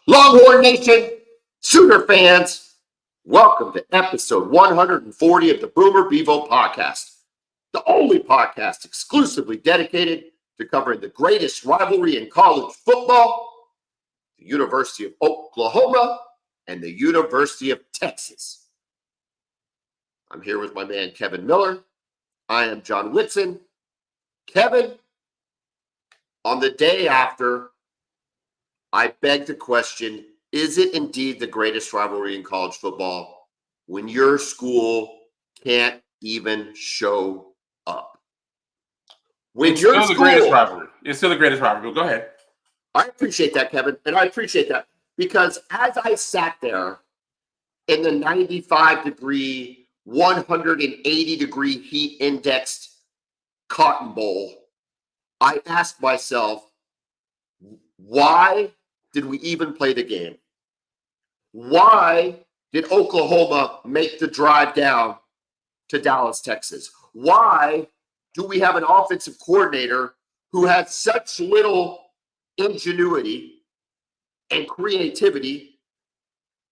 Longhorn Nation, Sooner fans, welcome to episode 140 of the Bevo Podcast, the only podcast exclusively dedicated to covering the greatest rivalry in college football, the University of Oklahoma and the University of Texas. I'm here with my man, Kevin Miller. I am John Whitson. Kevin, on the day after, I beg to question, is it indeed the greatest rivalry in college football when your school can't even show up? When it's still the greatest rivalry. It's still the greatest rivalry. Go ahead. I appreciate that, Kevin, and I appreciate that because as I sat there in the 95-degree, 180-degree heat indexed Cotton Bowl, I asked myself, why did we even play the game? Why did Oklahoma make the drive down to Dallas, Texas? Why do we have an offensive coordinator who had such little ingenuity and creativity,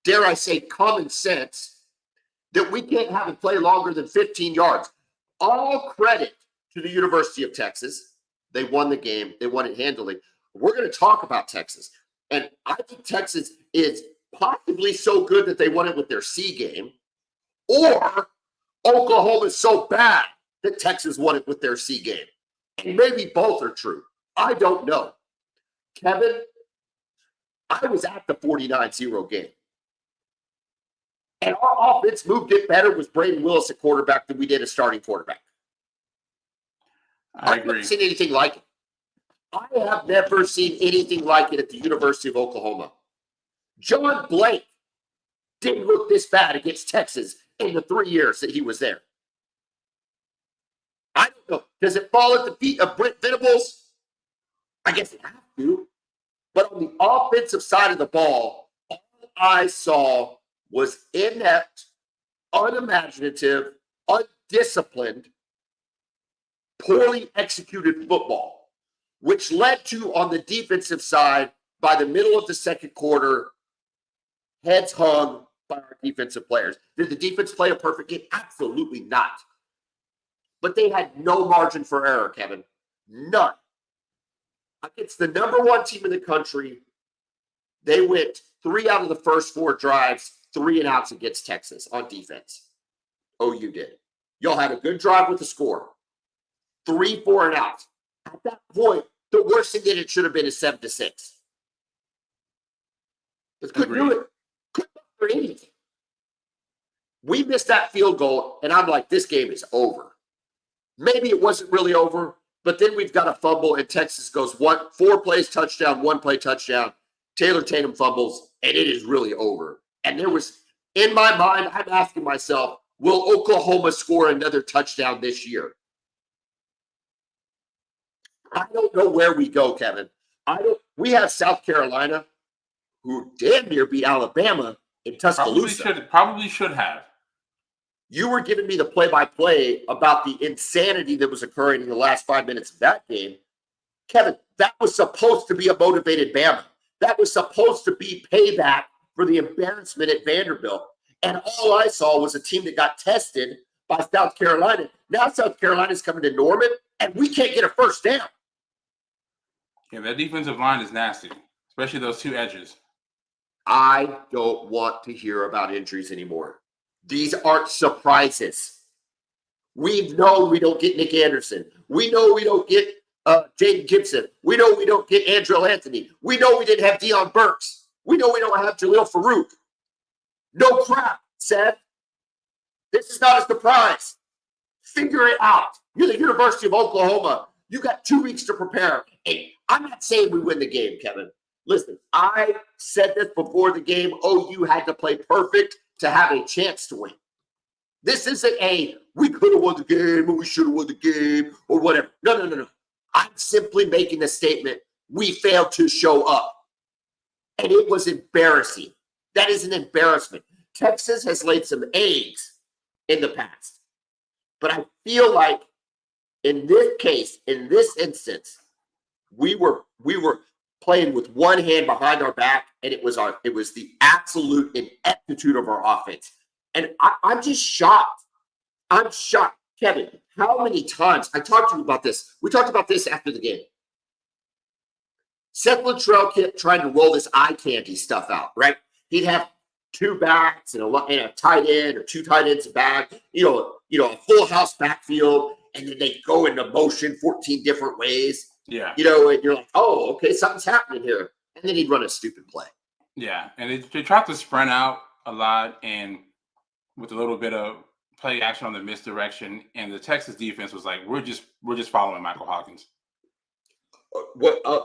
dare I say common sense, that we can't have it play longer than 15 yards? All credit to the University of Texas. They won the game. They won it handily. We're going to talk about Texas. And I think Texas is possibly so good that they won it with their C game, or Oklahoma is so bad that Texas won it with their C game. And maybe both are true. I don't know. Kevin, I was at the 49-0 game. And our offense moved it better with Braden Willis at quarterback than we did a starting quarterback. I agree. I've never seen anything like it. I have never seen anything like it at the University of Oklahoma. John Blake didn't look this bad against Texas in the 3 years that he was there. I don't know. Does it fall at the feet of Brent Venables? I guess it has to. But on the offensive side of the ball, all I saw was inept, unimaginative, undisciplined, poorly executed football, which led to, on the defensive side, by the middle of the second quarter, heads hung by our defensive players. Did the defense play a perfect game? Absolutely not. But they had no margin for error, Kevin. None. Against the number one team in the country, they went 3 out of the first 4 drives, 3 and outs against Texas on defense. OU did. Y'all had a good drive with the score. 3, 4 and outs. At that point, the worst thing that it should have been is 7-6. But couldn't do it. Couldn't do anything. We missed that field goal, and I'm like, this game is over. Maybe it wasn't really over, but then we've got a fumble, and Texas goes 4 plays touchdown, 1 play touchdown. Taylor Tatum fumbles, and it is really over. And there was, in my mind, I'm asking myself, will Oklahoma score another touchdown this year? I don't know where we go, Kevin. We have South Carolina, who damn near beat Alabama in Tuscaloosa. Probably should have. You were giving me the play-by-play about the insanity that was occurring in the last 5 minutes of that game. Kevin, that was supposed to be a motivated Bama. That was supposed to be payback for the embarrassment at Vanderbilt. And all I saw was a team that got tested by South Carolina. Now South Carolina's coming to Norman, and we can't get a first down. Yeah, that defensive line is nasty, especially those 2 edges. I don't want to hear about injuries anymore. These aren't surprises. We know we don't get Nick Anderson. We know we don't get Jaden Gibson. We know we don't get Andrell Anthony. We know we didn't have Deion Burks. We know we don't have Jaleel Farouk. No crap, Seth. This is not a surprise. Figure it out. You're the University of Oklahoma. You got 2 weeks to prepare. Hey, I'm not saying we win the game, Kevin. Listen, I said this before the game. OU had to play perfect to have a chance to win. This isn't we could have won the game or we should have won the game or whatever. No. I'm simply making the statement, we failed to show up. And it was embarrassing. That is an embarrassment. Texas has laid some eggs in the past. But I feel like in this case, in this instance, we were playing with one hand behind our back, and it was the absolute ineptitude of our offense. And I'm just shocked. I'm shocked. Kevin, how many times I talked to you about this? We talked about this after the game. Seth Luttrell kept trying to roll this eye candy stuff out, right? He'd have two backs and a tight end or two tight ends back, a full house backfield, and then they go into motion 14 different ways. Yeah. And you're like, oh, okay, something's happening here. And then he'd run a stupid play. Yeah. And they tried to sprint out a lot and with a little bit of play action on the misdirection. And the Texas defense was like, we're just following Michael Hawkins.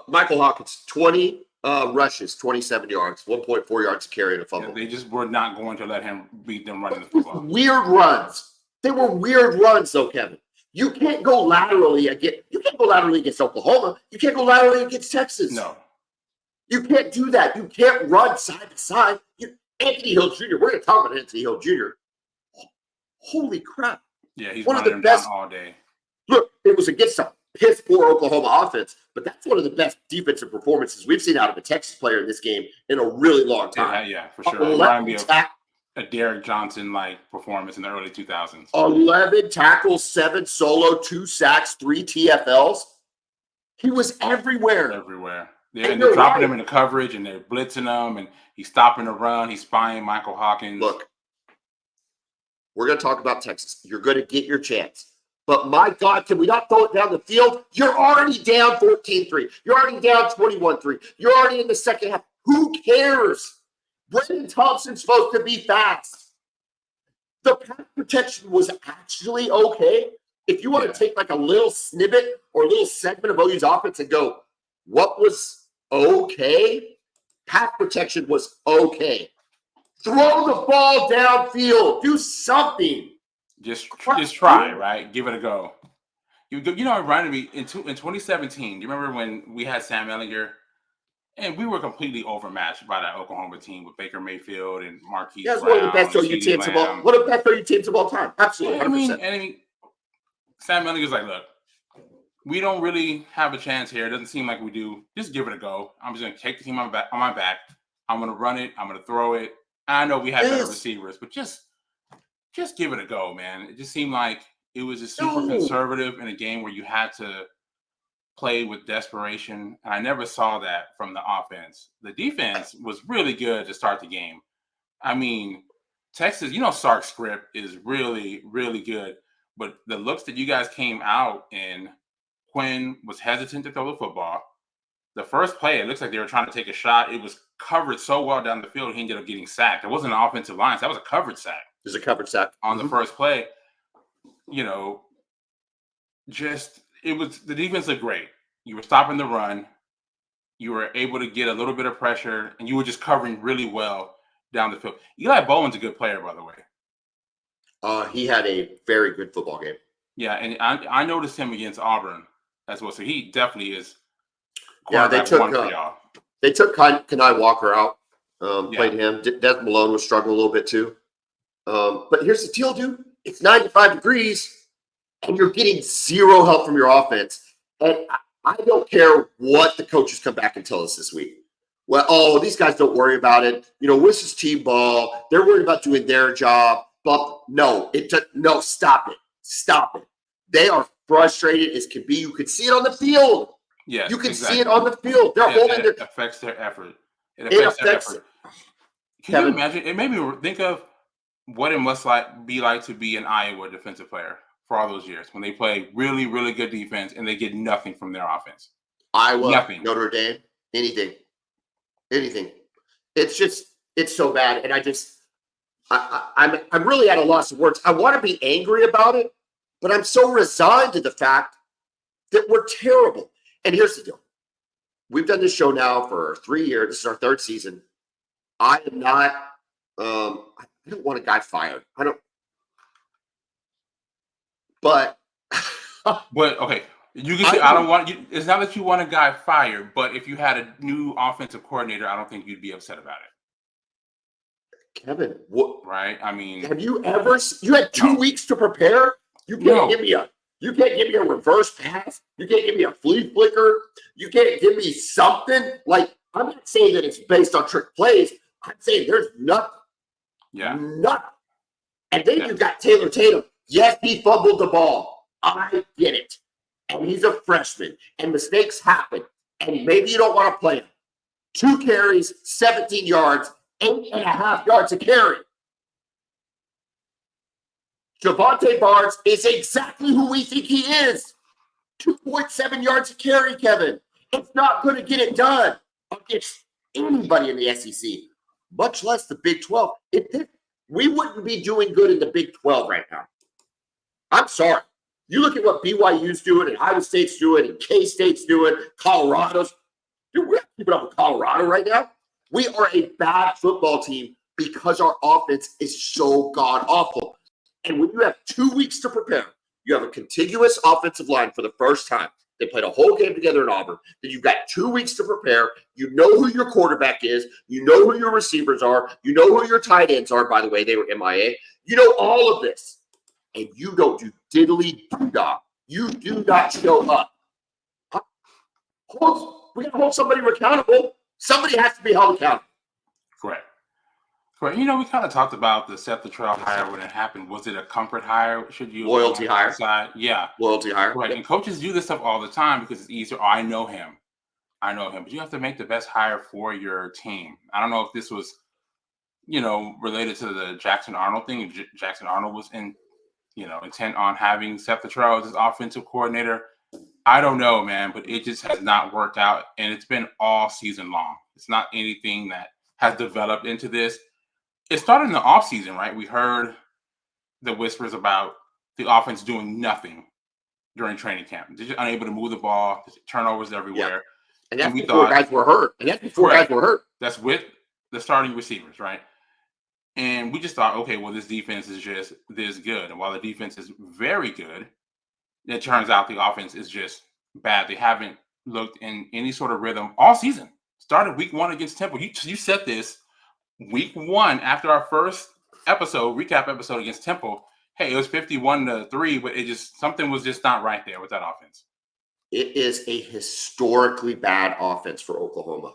Michael Hawkins, 20 rushes, 27 yards, 1.4 yards to carry and a fumble. Yeah, they just were not going to let him beat them running the football. Weird runs. They were weird runs, though, Kevin. You can't go laterally against Oklahoma. You can't go laterally against Texas. No. You can't do that. You can't run side to side. Anthony Hill Jr., we're going to talk about Anthony Hill Jr. Holy crap. Yeah, he's one running of the best down all day. Look, it was against a piss poor Oklahoma offense, but that's one of the best defensive performances we've seen out of a Texas player in this game in a really long time. Yeah, for sure. It reminded me of a Derek Johnson-like performance in the early 2000s. 11 tackles, 7 solo, 2 sacks, 3 TFLs. He was everywhere. Yeah, and they're dropping him into coverage, and they're blitzing him, and he's stopping the run. He's spying Michael Hawkins. Look, we're going to talk about Texas. You're going to get your chance. But my God, can we not throw it down the field? You're already down 14-3. You're already down 21-3. You're already in the second half. Who cares? Brendan Thompson's supposed to be fast. The pass protection was actually okay. If you want to take like a little snippet or a little segment of OU's offense and go, what was okay? Pass protection was okay. Throw the ball downfield. Do something. Just try, right? Give it a go. It reminded me in 2017. Do you remember when we had Sam Ehlinger? And we were completely overmatched by that Oklahoma team with Baker Mayfield and Marquise Brown. One of the best OU teams of all. One of the best OU teams of all time. Absolutely, 100%. I mean, Sam Ehlinger's like, look, we don't really have a chance here. It doesn't seem like we do. Just give it a go. I'm just going to take the team on my back. I'm going to run it. I'm going to throw it. I know we have better receivers, but just give it a go, man. It just seemed like it was just super conservative in a game where you had to play with desperation. And I never saw that from the offense. The defense was really good to start the game. I mean, Texas, Sark's script is really, really good. But the looks that you guys came out in, Quinn was hesitant to throw the football. The first play, it looks like they were trying to take a shot. It was covered so well down the field, he ended up getting sacked. It wasn't an offensive line. That was a covered sack. It was a covered sack. On the first play. The defense looked great. You were stopping the run. You were able to get a little bit of pressure, and you were just covering really well down the field. Eli Bowen's a good player, by the way. He had a very good football game. Yeah, and I noticed him against Auburn as well. So he definitely is. Yeah, they took Kenai Walker out. Played him. Des Malone was struggling a little bit too. But here's the deal, dude. It's 95 degrees, and you're getting zero help from your offense. And I don't care what the coaches come back and tell us this week. Well, these guys don't worry about it. This is team ball. They're worried about doing their job. But no, stop it. Stop it. They are frustrated as can be. You can see it on the field. Yeah, you can see it on the field. They're holding it affects their effort. It affects their effort. Can you imagine? It made me think of what it must be like to be an Iowa defensive player for all those years when they play really, really good defense and they get nothing from their offense. Iowa, nothing. Notre Dame, anything. It's so bad, and I'm really at a loss of words. I want to be angry about it, but I'm so resigned to the fact that we're terrible. And here's the deal. We've done this show now for 3 years. This is our 3rd season. I am not I don't want a guy fired. But okay. You can say I don't want you. It's not that you want a guy fired, but if you had a new offensive coordinator, I don't think you'd be upset about it. Kevin, what? Right? I mean, have you ever? You had 2 weeks to prepare. You can't give me You can't give me a reverse pass. You can't give me a flea flicker. You can't give me something. Like, I'm not saying that it's based on trick plays. I'm saying there's nothing. Yeah. Nothing. And then you've got Taylor Tatum. Yes, he fumbled the ball. I get it. And he's a freshman. And mistakes happen. And maybe you don't want to play him. 2 carries, 17 yards, 8.5 yards a carry. Javonte Barnes is exactly who we think he is. 2.7 yards a carry, Kevin. It's not going to get it done against anybody in the SEC, much less the Big 12. We wouldn't be doing good in the Big 12 right now. I'm sorry. You look at what BYU's doing and Iowa State's doing and K-State's doing, Colorado's. Dude, we're not keeping up with Colorado right now. We are a bad football team because our offense is so god-awful. And when you have 2 weeks to prepare, you have a contiguous offensive line for the first time. They played a whole game together in Auburn. Then you've got 2 weeks to prepare. You know who your quarterback is. You know who your receivers are. You know who your tight ends are. By the way, they were MIA. You know all of this. And you don't do diddly doo-dah. You do not show up. We got to hold somebody accountable. Somebody has to be held accountable. Correct. You know, we kind of talked about the Seth Luttrell hire when it happened. Was it a comfort hire? Should you loyalty hire? Decide? Yeah, loyalty hire. Right, and coaches do this stuff all the time because it's easier. Oh, I know him, but you have to make the best hire for your team. I don't know if this was, related to the Jackson Arnold thing. Jackson Arnold was intent on having Seth Luttrell as his offensive coordinator. I don't know, man, but it just has not worked out, and it's been all season long. It's not anything that has developed into this. It started in the offseason, right? We heard the whispers about the offense doing nothing during training camp. They're just unable to move the ball, turnovers everywhere. Yeah. And that's before guys were hurt. That's with the starting receivers, right? And we just thought, okay, well, this defense is just this good. And while the defense is very good, it turns out the offense is just bad. They haven't looked in any sort of rhythm all season. Started week 1 against Temple. You said this week 1 after our first recap episode against Temple. Hey, it was 51-3, but something was just not right there with that offense. It is a historically bad offense for Oklahoma.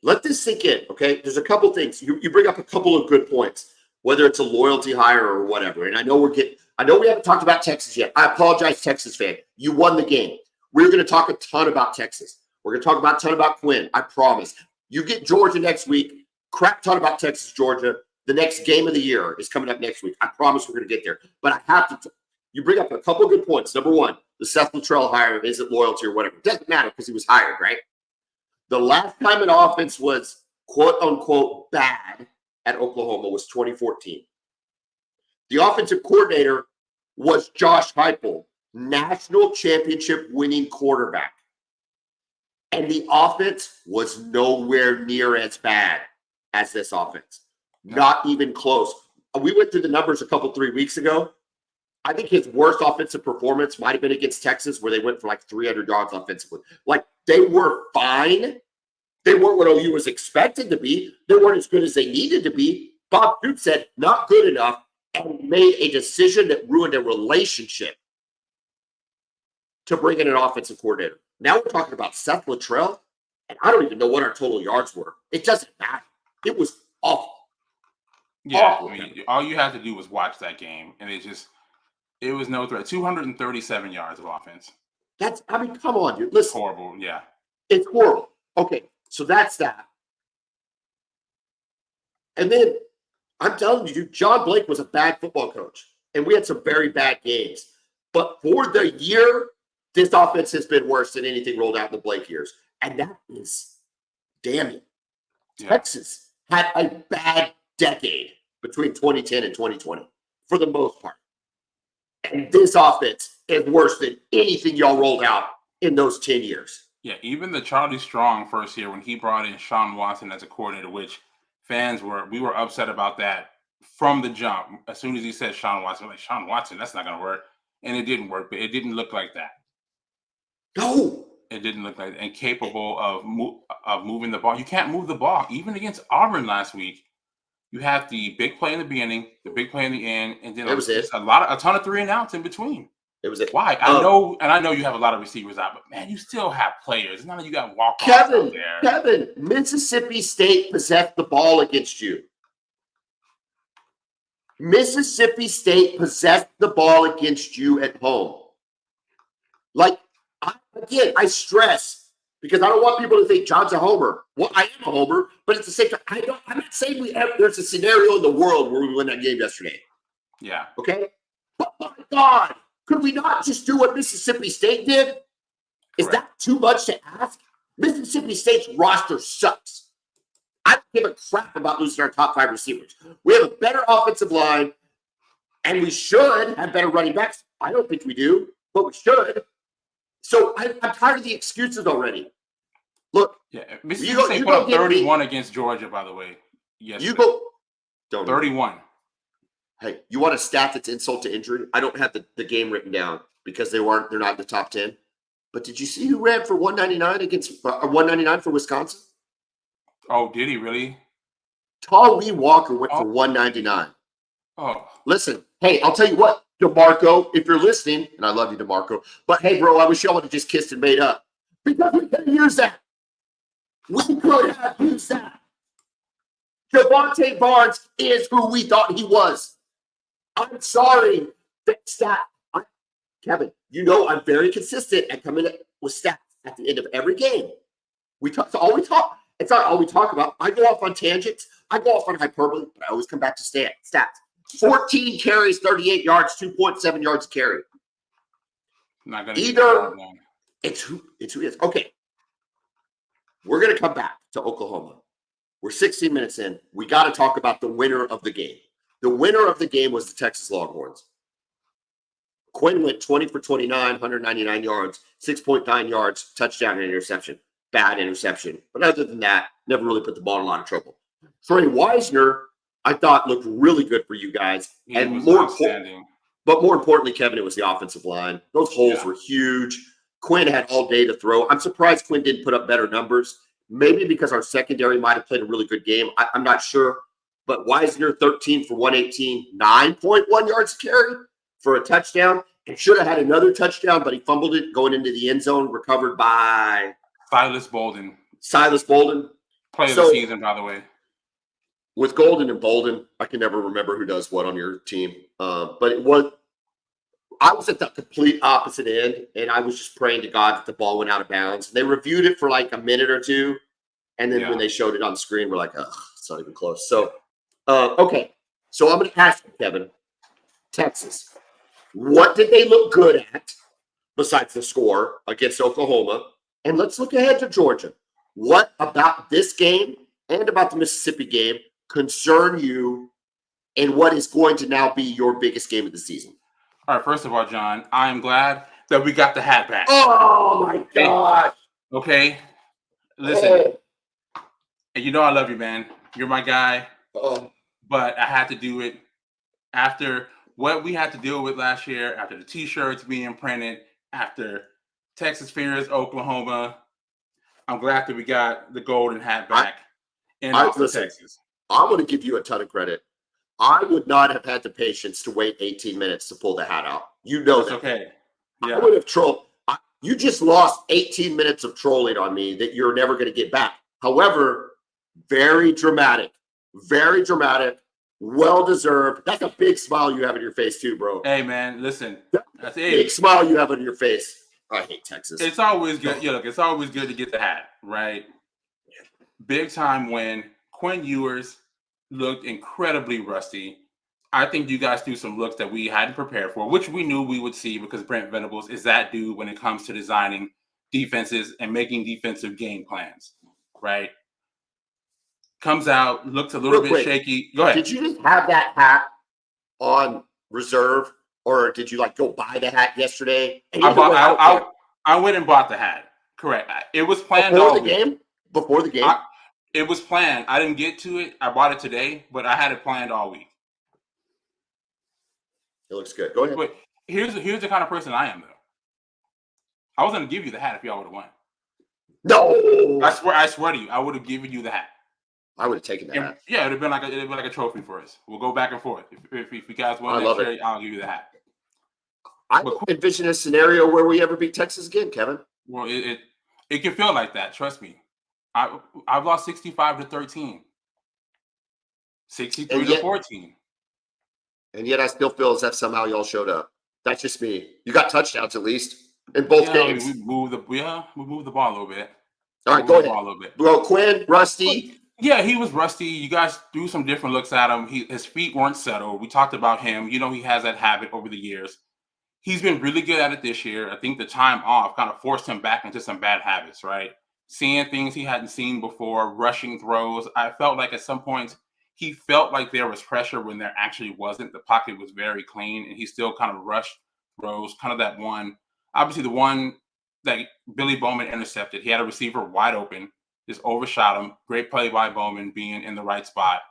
Let this sink in, okay? There's a couple things. You bring up a couple of good points, whether it's a loyalty hire or whatever. And I know we haven't talked about Texas yet. I apologize, Texas fan. You won the game. We're going to talk a ton about Texas. We're going to talk a ton about Quinn. I promise. You get Georgia next week. Crap ton about Texas, Georgia. The next game of the year is coming up next week. I promise we're going to get there. But I have to. You bring up a couple good points. Number one, the Seth Luttrell hire isn't loyalty or whatever. It doesn't matter because he was hired, right? The last time an offense was quote unquote bad at Oklahoma was 2014. The offensive coordinator was Josh Heupel, national championship winning quarterback. And the offense was nowhere near as bad as this offense. Not even close. We went through the numbers 3 weeks ago. I think his worst offensive performance might have been against Texas, where they went for 300 yards offensively. They were fine. They weren't what OU was expected to be. They weren't as good as they needed to be. Bob Stoops said, not good enough, and made a decision that ruined a relationship to bring in an offensive coordinator. Now we're talking about Seth Luttrell, and I don't even know what our total yards were. It doesn't matter. It was awful. Yeah, awful. All you had to do was watch that game, and it was no threat. 237 yards of offense. Come on, dude. Listen. Horrible, yeah. It's horrible. Okay, so that's that. And then, I'm telling you, John Blake was a bad football coach, and we had some very bad games. But for the year, this offense has been worse than anything rolled out in the Blake years. And that is damning. Yeah. Texas had a bad decade between 2010 and 2020, for the most part. And this offense is worse than anything y'all rolled out in those 10 years. Yeah, even the Charlie Strong first year when he brought in Sean Watson as a coordinator, which we were upset about that from the jump. As soon as he said Sean Watson, we're like, Sean Watson, that's not going to work. And it didn't work, but it didn't look like that. No. It didn't look like that. And capable of moving the ball. You can't move the ball. Even against Auburn last week, You have the big play in the beginning, the big play in the end, and then That was it. a ton of 3 and outs in between. It was it. Why? I know you have a lot of receivers out, but man, you still have players. It's not like you got walk-offs out there. Kevin, Mississippi State possessed the ball against you. Mississippi State possessed the ball against you at home. Like, I stress because I don't want people to think John's a homer. Well, I am a homer, but at the same time, I'm not saying there's a scenario in the world where we win that game yesterday. Yeah. Okay? But my God, could we not just do what Mississippi State did? Is that too much to ask? Mississippi State's roster sucks. I don't give a crap about losing our top 5 receivers. We have a better offensive line, and we should have better running backs. I don't think we do, but we should. So I'm tired of the excuses already. Look, Mississippi State put up 31 against Georgia, by the way. Yes, you go. 31. Hey, you want a stat that's insult to injury? I don't have the game written down because they're not in the top 10. But did you see who ran for 199 against 199 for Wisconsin? Oh, did he really? Tawee Walker went for 199. Oh, listen. Hey, I'll tell you what, DeMarco, if you're listening, and I love you, DeMarco, but hey, bro, I wish y'all would have just kissed and made up because we could have used that. We could have used that. Javonte Barnes is who we thought he was. I'm sorry. Kevin, you know I'm very consistent at coming with stats at the end of every game. It's not all we talk about. I go off on tangents. I go off on hyperbole, but I always come back to stats. 14 carries, 38 yards, 2.7 yards a carry. Not gonna it's who it is. Okay. We're going to come back to Oklahoma. We're 16 minutes in. We got to talk about the winner of the game. The winner of the game was the Texas Longhorns. Quinn went 20 for 29, 199 yards, 6.9 yards, touchdown and interception. Bad interception. But other than that, never really put the ball in a lot of trouble. Trey Wisner, I thought looked really good for you guys. But more importantly, Kevin, it was the offensive line. Those holes were huge. Quinn had all day to throw. I'm surprised Quinn didn't put up better numbers. Maybe because our secondary might have played a really good game. I'm not sure. But Wisner, 13 for 118, 9.1 yards carry for a touchdown. And should have had another touchdown, but he fumbled it going into the end zone, recovered by Silas Bolden. Play of the season, by the way. With Golden and Bolden, I can never remember who does what on your team. But I was at the complete opposite end, and I was just praying to God that the ball went out of bounds. And they reviewed it for like a minute or two, and then when they showed it on screen, we're like, oh, it's not even close. So, okay. So I'm going to ask you, Kevin, Texas, what did they look good at besides the score against Oklahoma? And let's look ahead to Georgia. What about this game and about the Mississippi game concern you, and what is going to now be your biggest game of the season? All right, first of all, John, I am glad that we got the hat back. Oh, my God. Okay. Listen, and you know I love you, man. You're my guy. But I had to do it after what we had to deal with last year, after the T-shirts being printed, after Texas Fears, Oklahoma. I'm glad that we got the golden hat back in Texas. I'm going to give you a ton of credit. I would not have had the patience to wait 18 minutes to pull the hat out. You know that. Okay. Yeah. I would have trolled. You just lost 18 minutes of trolling on me that you're never going to get back. However, very dramatic. Very dramatic. Well-deserved. That's a big smile you have on your face too, bro. Hey, man, listen. That's a big smile you have on your face. I hate Texas. It's always good. Yeah, look, it's always good to get the hat, right? Big time win. Quinn Ewers looked incredibly rusty. I think you guys threw some looks that we hadn't prepared for, which we knew we would see because Brent Venables is that dude when it comes to designing defenses and making defensive game plans, right? Comes out, looks a little bit shaky. Go ahead. Did you just have that hat on reserve, or did you go buy the hat yesterday? I went and bought the hat. Correct. It was planned before the game. Before the game, it was planned. I didn't get to it. I bought it today, but I had it planned all week. It looks good. Go ahead. But here's the kind of person I am, though. I was going to give you the hat if y'all would have won. No, I swear to you, I would have given you the hat. I would have taken that. And, yeah, it'd have been like a trophy for us. We'll go back and forth. If you guys win I next love year, it. I'll give you the hat. I But envision a scenario where we ever beat Texas again, Kevin. well, it can feel like that. Trust me. I've lost 65-13, 63 And to yet, 14. and yet I still feel as if somehow y'all showed up. That's just me. You got touchdowns at least in both Yeah, games. we moved the ball a little bit. All right, go ahead. Ball a little bit. Bro, Quinn, rusty. Yeah, he was rusty. You guys threw some different looks at him. His feet weren't settled. We talked about him. You know, he has that habit over the years. He's been really good at it this year. I think the time off kind of forced him back into some bad habits, right? Seeing things he hadn't seen before, rushing throws. I felt like at some points he felt like there was pressure when there actually wasn't. The pocket was very clean, and he still kind of rushed throws. Kind of that one, obviously the one that Billy Bowman intercepted. He had a receiver wide open, just overshot him. Great play by Bowman, being in the right spot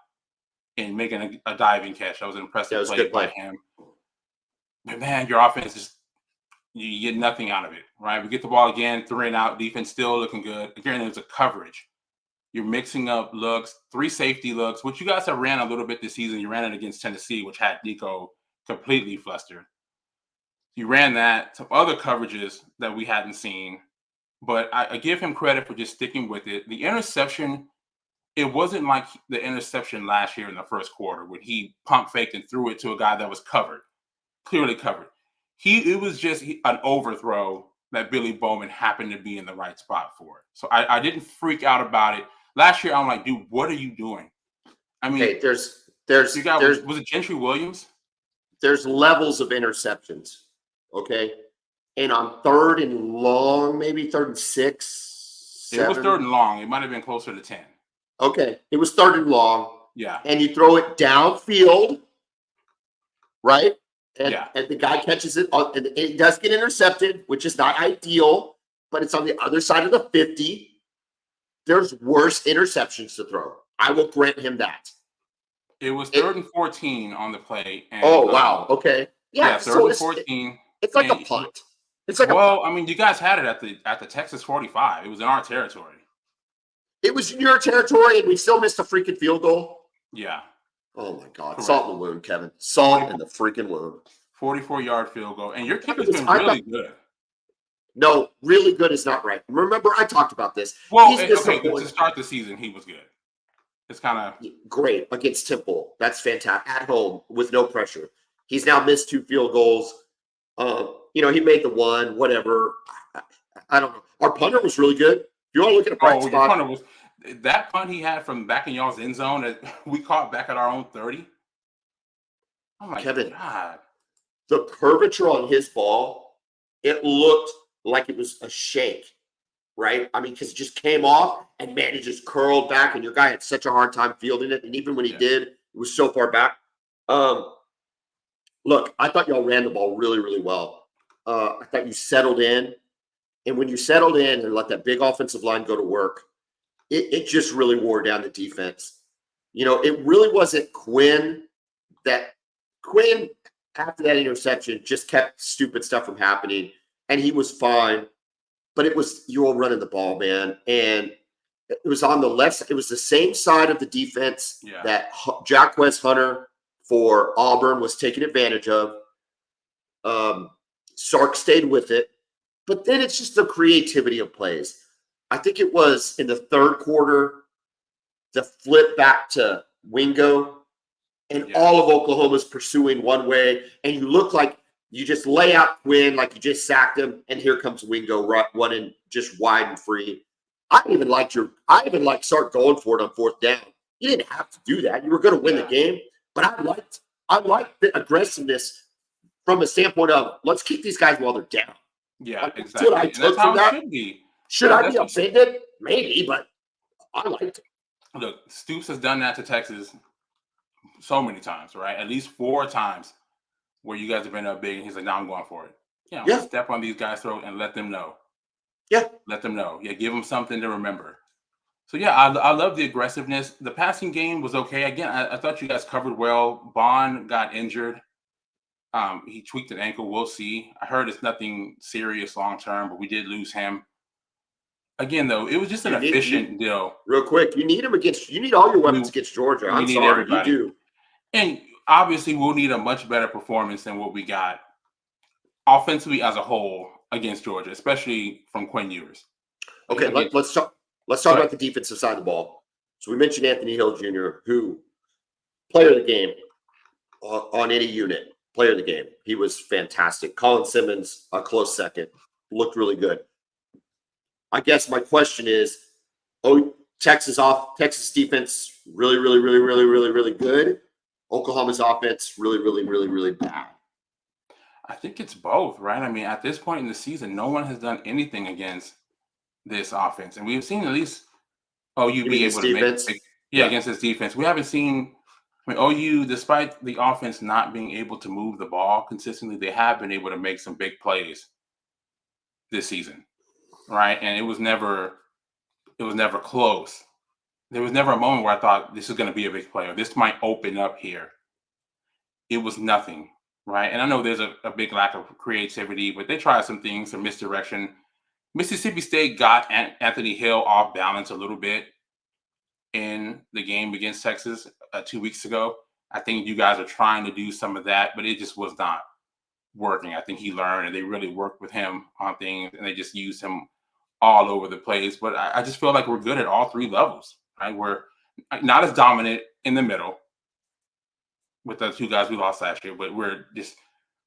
and making a diving catch. That was an impressive play by him. But man, your offense is you get nothing out of it, right? We get the ball again, 3 and out, defense still looking good. Again, there's a coverage. You're mixing up looks, 3 safety looks, which you guys have ran a little bit this season. You ran it against Tennessee, which had Nico completely flustered. You ran that, some other coverages that we hadn't seen. But I give him credit for just sticking with it. The interception, it wasn't like the interception last year in the first quarter when he pump faked and threw it to a guy that was covered. Clearly covered. It was just an overthrow that Billy Bowman happened to be in the right spot for. So I didn't freak out about it. Last year, I'm like, dude, what are you doing? I mean, Hey, was it Gentry Williams? There's levels of interceptions, okay? And on 3rd and long, maybe 3rd and 6, 7. It was 3rd and long. It might have been closer to 10. Okay, it was 3rd and long. Yeah. And you throw it downfield, right? And the guy catches it, and it does get intercepted, which is not ideal, but it's on the other side of the 50. There's worse interceptions to throw. I will grant him that. It was 3rd and 14 on the play. And, wow. Okay. Yeah, 3rd and 14. It's like a punt. It's like I mean, you guys had it at the Texas 45. It was in our territory. It was in your territory, and we still missed a freaking field goal. Yeah. Oh my God! Correct. Salt in the wound, Kevin. Salt in the freaking wound. 44-yard field goal, and your kicker's been really good. No, really good is not right. Remember, I talked about this. Well, okay, to start the season, he was good. It's kind of great against Temple. That's fantastic at home with no pressure. He's now missed 2 field goals. He made the one. Whatever. I don't know. Our punter was really good. If you want to look at a bright spot, punter was that punt he had from back in y'all's end zone that we caught back at our own 30. Oh my God. The curvature on his ball, it looked like it was a shake, right? I mean, because it just came off and man, it just curled back, and your guy had such a hard time fielding it. And even when he did, it was so far back. Look, I thought y'all ran the ball really, really well. I thought you settled in. And when you settled in and let that big offensive line go to work, it just really wore down the defense. It really wasn't Quinn. Quinn, after that interception, just kept stupid stuff from happening. And he was fine. But it was you all running the ball, man. And it was on the left. It was the same side of the defense that Jacquez Hunter for Auburn was taking advantage of. Sark stayed with it. But then it's just the creativity of plays. I think it was in the 3rd quarter, the flip back to Wingo, and all of Oklahoma's pursuing one way, and you look like you just lay out Quinn like you just sacked him, and here comes Wingo running just wide and free. I even liked Sark going for it on 4th down. You didn't have to do that. You were going to win the game, but I liked the aggressiveness from a standpoint of let's keep these guys while they're down. Yeah, exactly. That's how it should be. Should I be offended? Maybe, but I liked it. Look, Stoops has done that to Texas so many times, right? At least 4 times where you guys have been up big, and he's like, "No, I'm going for it." Step on these guys' throat and let them know. Yeah, let them know. Yeah, give them something to remember. So yeah, I love the aggressiveness. The passing game was okay. Again, I thought you guys covered well. Bond got injured. He tweaked an ankle. We'll see. I heard it's nothing serious long term, but we did lose him. Again, though, it was just an efficient deal. Real quick, you need all your weapons against Georgia. I'm need sorry, everybody. you do. And obviously, we'll need a much better performance than what we got offensively as a whole against Georgia, especially from Quinn Ewers. Okay, let's talk about the defensive side of the ball. So we mentioned Anthony Hill Jr., who player of the game on any unit, player of the game. He was fantastic. Colin Simmons, a close second, looked really good. I guess my question is, Texas defense really, really, really, really, really, really good. Oklahoma's offense really, really, really, really bad. I think it's both, right? I mean, at this point in the season, no one has done anything against this offense, and we've seen at least OU be able to make against this defense. We haven't seen. I mean, OU, despite the offense not being able to move the ball consistently, they have been able to make some big plays this season, right? And it was never close. There was never a moment where I thought this is going to be a big play or this might open up here. It was nothing, right? And I know there's a big lack of creativity, but they tried some things, some misdirection. Mississippi State got Anthony Hill off balance a little bit in the game against Texas 2 weeks ago. I think you guys are trying to do some of that, but it just was not working. I think he learned, and they really worked with him on things, and they just used him all over the place. But I just feel like we're good at all three levels, right? We're not as dominant in the middle with the two guys we lost last year, but we're just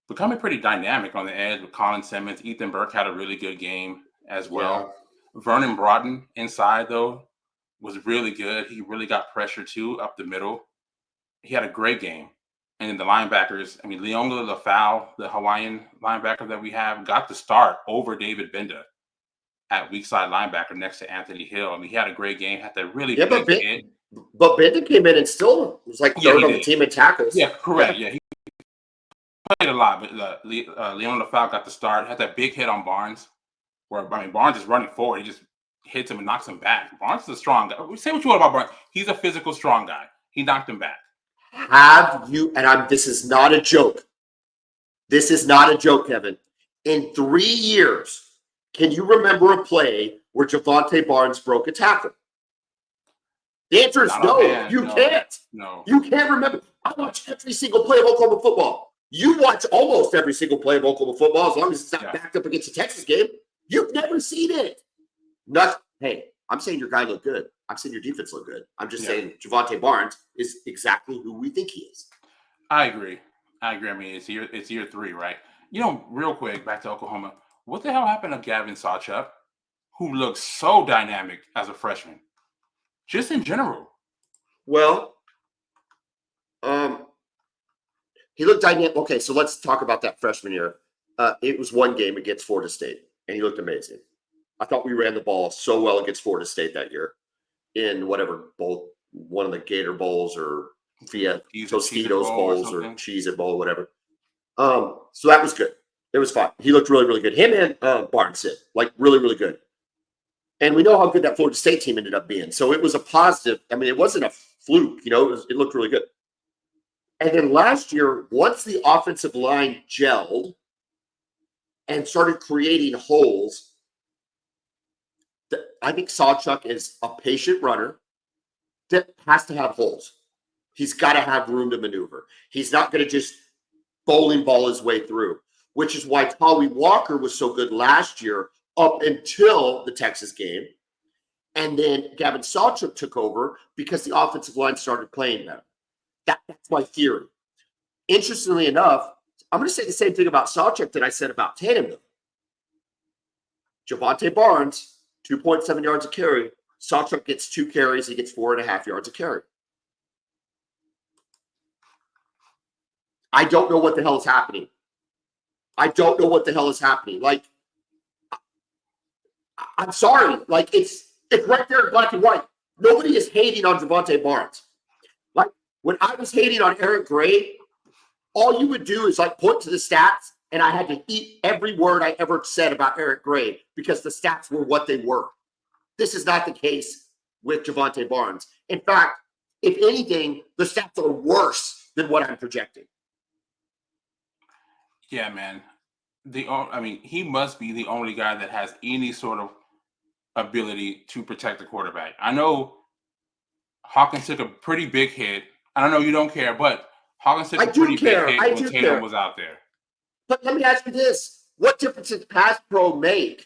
becoming pretty dynamic on the edge with Colin Simmons. Ethan Burke had a really good game as well. Yeah. Vernon Broughton inside, though, was really good. He really got pressure, too, up the middle. He had a great game. And then the linebackers, I mean, Leonga Lafau, the Hawaiian linebacker that we have, got the start over David Benda at weak side linebacker next to Anthony Hill. I mean, he had a great game, had that really big hit. But Benda came in and still was like third on the team in tackles. Yeah, correct. Yeah, he played a lot, but Leon Lafau got the start, had that big hit on Barnes, where, I mean, Barnes is running forward. He just hits him and knocks him back. Barnes is a strong guy. Say what you want about Barnes. He's a physical, strong guy. He knocked him back. This is not a joke. This is not a joke, Kevin. In 3 years, can you remember a play where Javonte Barnes broke a tackle? The answer is no. You can't. No. You can't remember. I watch every single play of Oklahoma football. You watch almost every single play of Oklahoma football, as long as it's not backed up against the Texas game. You've never seen it. Hey, I'm saying your guy looked good. I'm saying your defense looked good. I'm just saying Javonte Barnes is exactly who we think he is. I agree. I mean, it's year 3, right? You know, real quick, back to Oklahoma. What the hell happened to Gavin Sawchuk, who looks so dynamic as a freshman? Just in general. Well, he looked dynamic. Okay, so let's talk about that freshman year. It was one game against Florida State, and he looked amazing. I thought we ran the ball so well against Florida State that year in whatever bowl, one of the Gator Bowls or via Tostitos Bowls or Cheez-It Bowl, whatever. So that was good. It was fine. He looked really, really good. Him and Barnes did, like, really, really good. And we know how good that Florida State team ended up being. So it was a positive. I mean, it wasn't a fluke. You know, it looked really good. And then last year, once the offensive line gelled and started creating holes, I think Sawchuk is a patient runner that has to have holes. He's got to have room to maneuver. He's not going to just bowling ball his way through, which is why Tawee Walker was so good last year up until the Texas game. And then Gavin Sawchuk took over because the offensive line started playing better. That's my theory. Interestingly enough, I'm going to say the same thing about Sawchuk that I said about Tannenville. Javonte Barnes, 2.7 yards a carry. Sawchuk gets 2 carries. He gets 4.5 yards a carry. I don't know what the hell is happening. Like, I'm sorry. Like, it's right there in black and white. Nobody is hating on Javonte Barnes. Like, when I was hating on Eric Gray, all you would do is, like, point to the stats, and I had to eat every word I ever said about Eric Gray because the stats were what they were. This is not the case with Javonte Barnes. In fact, if anything, the stats are worse than what I'm projecting. Yeah, man. He must be the only guy that has any sort of ability to protect the quarterback. I know Hawkins took a pretty big hit. I don't know, you don't care, but Hawkins took I a do pretty big care. hit I when do Tatum care. was out there. But let me ask you this: what difference does pass pro make?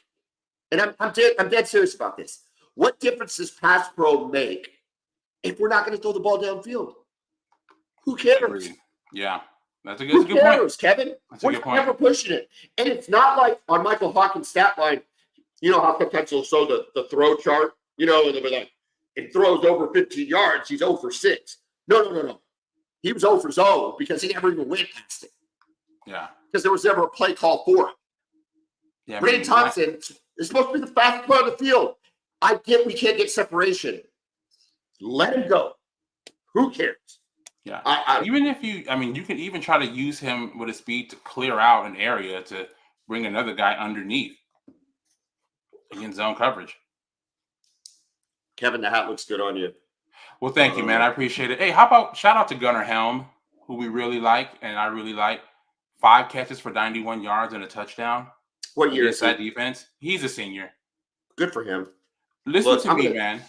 And I'm dead serious about this. What difference does pass pro make if we're not going to throw the ball downfield? Who cares? Agreed. Yeah, that's a Who good point. cares, Kevin? That's a We're good point. never pushing it. And it's not like on Michael Hawkins' stat line, you know how sometimes they'll show the throw chart, and they'll be like, it throws over 15 yards, he's 0 for 6. No. He was 0 for 0 because he never even went past it. Yeah. Because there was never a play call for him. Yeah, Brandon Thompson is supposed to be the fastest player on the field. I get we can't get separation. Let him go. Who cares? Yeah. Even if you can even try to use him with his speed to clear out an area to bring another guy underneath in zone coverage. Kevin, the hat looks good on you. Well, thank you, man. I appreciate it. Hey, how about shout out to Gunnar Helm, who we really like, and I really like. 5 catches for 91 yards and a touchdown. What year is that defense? He's a senior. Good for him. Listen to me, man.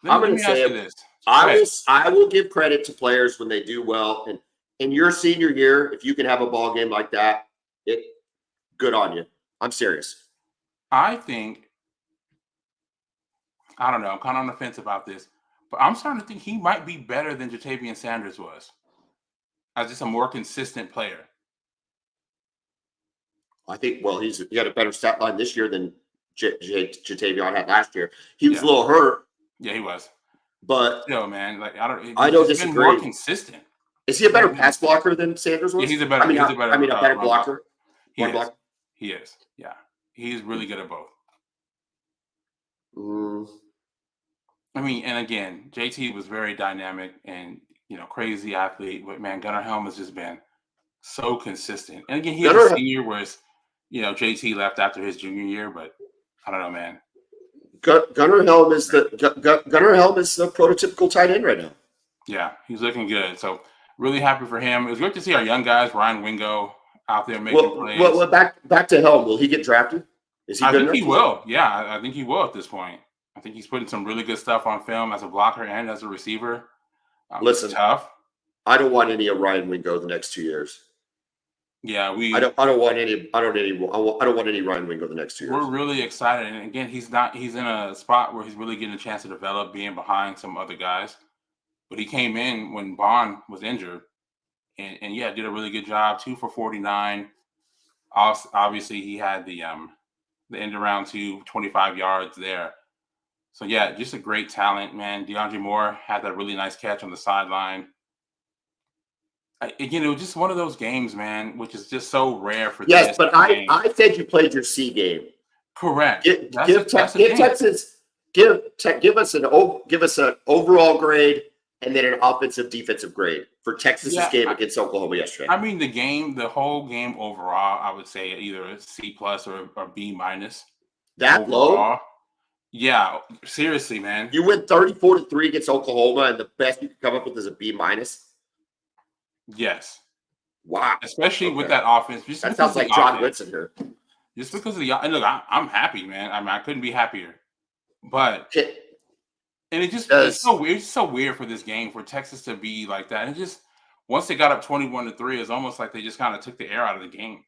Let me ask you this. I will give credit to players when they do well. And in your senior year, if you can have a ball game like that, good on you. I'm serious. I think, I don't know, I'm kind of on the fence about this, but I'm starting to think he might be better than Jatavian Sanders was as just a more consistent player. I think, well, he got a better stat line this year than Jatavian had last year. He was a little hurt. Yeah, he was. But still, man, like I don't disagree. Been more consistent. Is he a better pass blocker than Sanders was? Yeah, he's a better. A better blocker. He is. Yeah, he's really good at both. I mean, and again, JT was very dynamic and crazy athlete, but man, Gunnar Helm has just been so consistent. And again, he was a senior, whereas JT left after his junior year, but I don't know, man. Gunnar Helm is the prototypical tight end right now. Yeah, he's looking good. So really happy for him. It was great to see our young guys, Ryan Wingo, out there making plays. Well, back to Helm. Will he get drafted? Is he? I think he will. Yeah, I think he will at this point. I think he's putting some really good stuff on film as a blocker and as a receiver. Listen, tough. I don't want any of Ryan Wingo the next 2 years. Yeah, I don't want any Ryan Wingo the next 2 years. We're really excited, and again, he's in a spot where he's really getting a chance to develop, being behind some other guys. But he came in when Bond was injured, and yeah, did a really good job. 2 for 49. Obviously, he had the end around 25 yards there. So yeah, just a great talent, man. DeAndre Moore had that really nice catch on the sideline. It was just one of those games, man, which is just so rare for. Yes, but I said you played your C game. Correct. Give us an overall grade and then an offensive defensive grade for Texas's game against Oklahoma yesterday. I mean, the whole game overall, I would say either a C+ or B-. That overall, low? Yeah, seriously, man. You win 34-3 against Oklahoma, and the best you can come up with is a B-. Yes. Wow. Especially with that offense. That sounds like John Whitson here. Just because of and look, I'm happy, man. I mean, I couldn't be happier. But and it's so weird. It's so weird for this game for Texas to be like that. And just once they got up 21-3, it's almost like they just kind of took the air out of the game.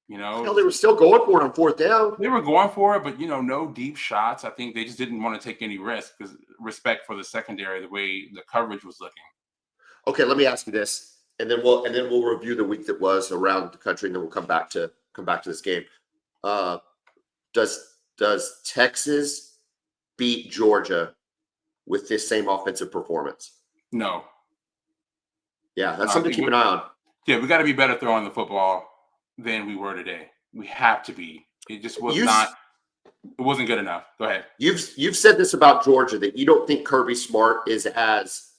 They were still going for it on 4th down. They were going for it, but no deep shots. I think they just didn't want to take any risk because respect for the secondary, the way the coverage was looking. Okay, let me ask you this, and then we'll review the week that was around the country, and then we'll come back to this game. Does Texas beat Georgia with this same offensive performance? No. Yeah, that's something to keep an eye on. Yeah, we got to be better throwing the football than we were today. We have to be. It just was not. It wasn't good enough. Go ahead. You've said this about Georgia, that you don't think Kirby Smart is as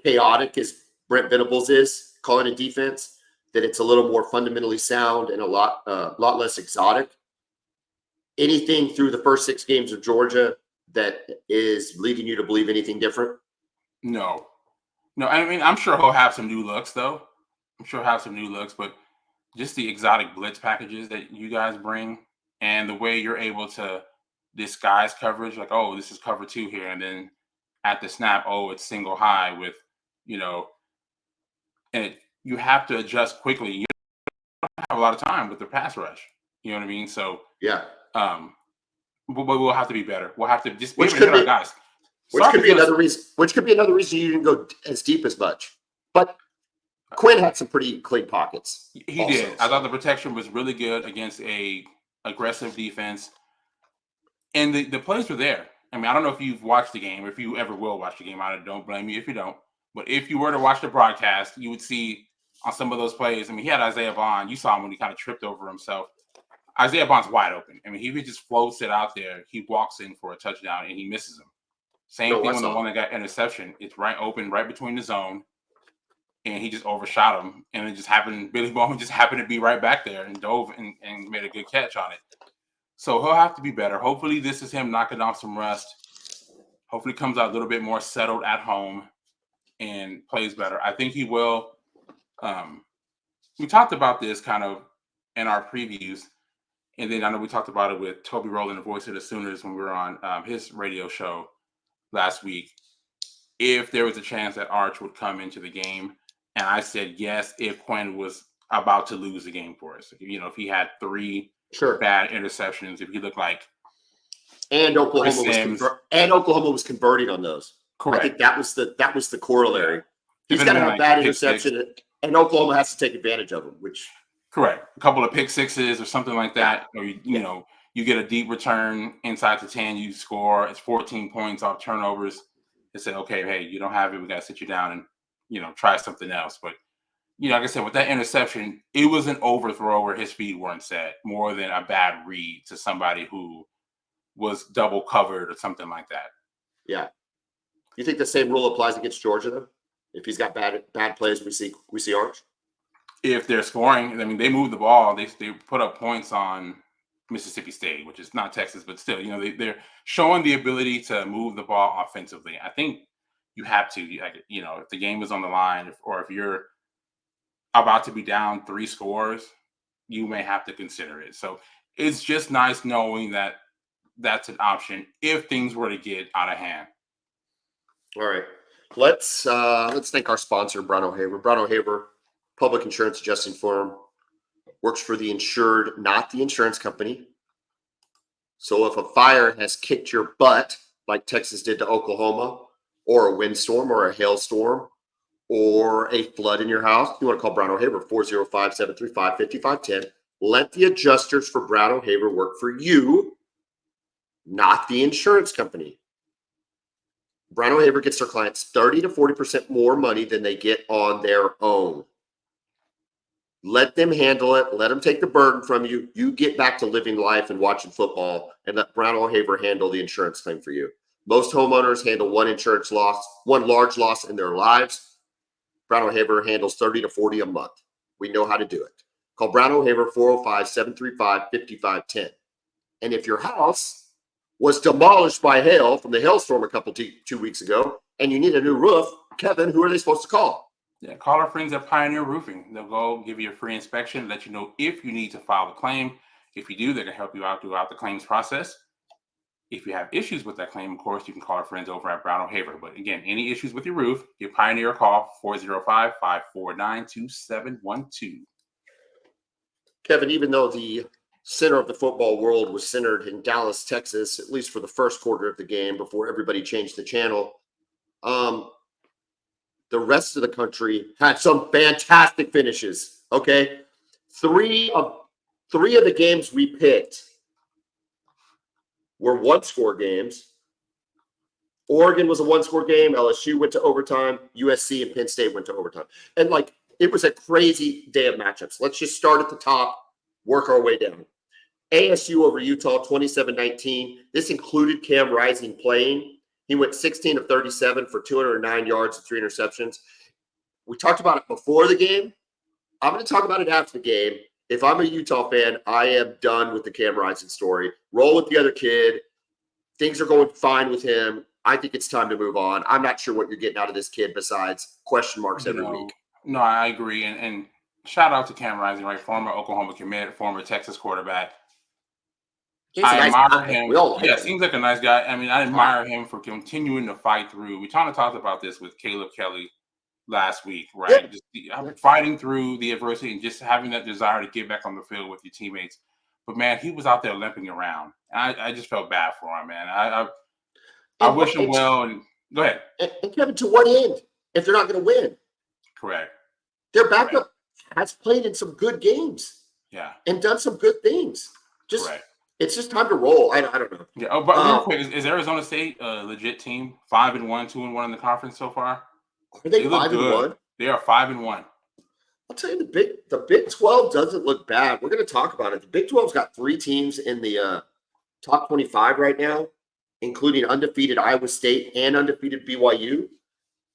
chaotic as Brent Venables is calling a defense. That it's a little more fundamentally sound and a lot less exotic. Anything through the first 6 games of Georgia that is leading you to believe anything different? No. I mean, I'm sure he'll have some new looks, though. But just the exotic blitz packages that you guys bring and the way you're able to disguise coverage, like, oh, this is cover 2 here, and then at the snap, oh, it's single high with, and you have to adjust quickly. You don't have a lot of time with the pass rush. You know what I mean? So, Yeah. but we'll have to be better. We'll have to just be Which able to could hit our be guys. which could be another reason. Which could be another reason you didn't go as deep as much. But Quinn had some pretty clean pockets. He did. I thought the protection was really good against a aggressive defense, and the plays were there. I mean, I don't know if you've watched the game, or if you ever will watch the game. I don't blame you if you don't. But if you were to watch the broadcast, you would see on some of those plays. I mean, he had Isaiah Bond. You saw him when he kind of tripped over himself. Isaiah Bond's wide open. I mean, he just floats it out there. He walks in for a touchdown and he misses him. Same thing when the one that got interception. It's right open, right between the zone, and he just overshot him. And it just happened. Billy Bowman just happened to be right back there and dove and made a good catch on it. So he'll have to be better. Hopefully, this is him knocking off some rust. Hopefully, comes out a little bit more settled at home and plays better. I think he will. We talked about this kind of in our previews. And then I know we talked about it with Toby Rowland, the voice of the Sooners, when we were on his radio show last week. If there was a chance that Arch would come into the game, and I said yes, if Quinn was about to lose the game for us. If he had 3 bad interceptions, if he looked like and Oklahoma was converting on those. Correct. I think that was the corollary. He's got to have bad interception, and Oklahoma has to take advantage of them, which. Correct. A couple of pick sixes or something like that. Or, you get a deep return inside the 10, you score. It's 14 points off turnovers. They say, okay, hey, you don't have it. We got to sit you down and, try something else. But, like I said, with that interception, it was an overthrow where his feet weren't set more than a bad read to somebody who was double covered or something like that. Yeah. You think the same rule applies against Georgia, though? If he's got bad plays, we see Arch? If they're scoring, I mean, they move the ball. They put up points on Mississippi State, which is not Texas, but still, they're showing the ability to move the ball offensively. I think you have to, if the game is on the line, or if you're about to be down 3 scores, you may have to consider it. So it's just nice knowing that that's an option if things were to get out of hand. All right, let's thank our sponsor, Brown O'Haver. Brown O'Haver, public insurance adjusting firm, works for the insured, not the insurance company. So if a fire has kicked your butt, like Texas did to Oklahoma, or a windstorm or a hailstorm, or a flood in your house, you want to call Brown O'Haver, 405-735-5510. Let the adjusters for Brown O'Haver work for you, not the insurance company. Brown O'Haver gets their clients 30 to 40% more money than they get on their own. Let them handle it. Let them take the burden from you. You get back to living life and watching football, and let Brown O'Haver handle the insurance claim for you. Most homeowners handle one large loss in their lives. Brown O'Haver handles 30 to 40 a month. We know how to do it. Call Brown O'Haver, 405-735-5510. And if your house was demolished by hail from the hailstorm a couple 2 weeks ago, and you need a new roof, Kevin, who are they supposed to call? Yeah, call our friends at Pioneer Roofing. They'll go give you a free inspection, let you know if you need to file a claim. If you do, they can help you out throughout the claims process. If you have issues with that claim, of course, you can call our friends over at Brown O'Haver. But again, any issues with your roof, give Pioneer a call, 405-549-2712. Kevin, even though the center of the football world was centered in Dallas, Texas, at least for the first quarter of the game before everybody changed the channel, the rest of the country had some fantastic finishes. Okay, three of the games we picked were one-score games. Oregon was a one-score game. LSU went to overtime. USC and Penn State went to overtime. And it was a crazy day of matchups. Let's just start at the top, work our way down. ASU over Utah, 27-19. This included Cam Rising playing. He went 16 of 37 for 209 yards and 3 interceptions. We talked about it before the game. I'm going to talk about it after the game. If I'm a Utah fan, I am done with the Cam Rising story. Roll with the other kid. Things are going fine with him. I think it's time to move on. I'm not sure what you're getting out of this kid besides question marks every week. No, I agree. And shout out to Cam Rising, right? Former Oklahoma commit, former Texas quarterback. He's a I nice admire guy. him. We all like Yeah, him. seems like a nice guy. I mean, I admire him for continuing to fight through. We kind of talked about this with Caleb Kelly last week, right? Yeah. Just fighting through the adversity and just having that desire to get back on the field with your teammates. But man, he was out there limping around. I just felt bad for him, man. I wish him well. And go ahead. And Kevin, to what end? If they're not going to win, Correct. their backup has played in some good games. Yeah. And done some good things. Correct. It's just time to roll. I don't know. Yeah. Oh, but real quick, is Arizona State a legit team? 5-1, 2-1 in the conference so far. Are they 5-1? They are 5-1. I'll tell you, the Big 12 doesn't look bad. We're going to talk about it. The Big 12's got 3 teams in the top 25 right now, including undefeated Iowa State and undefeated BYU.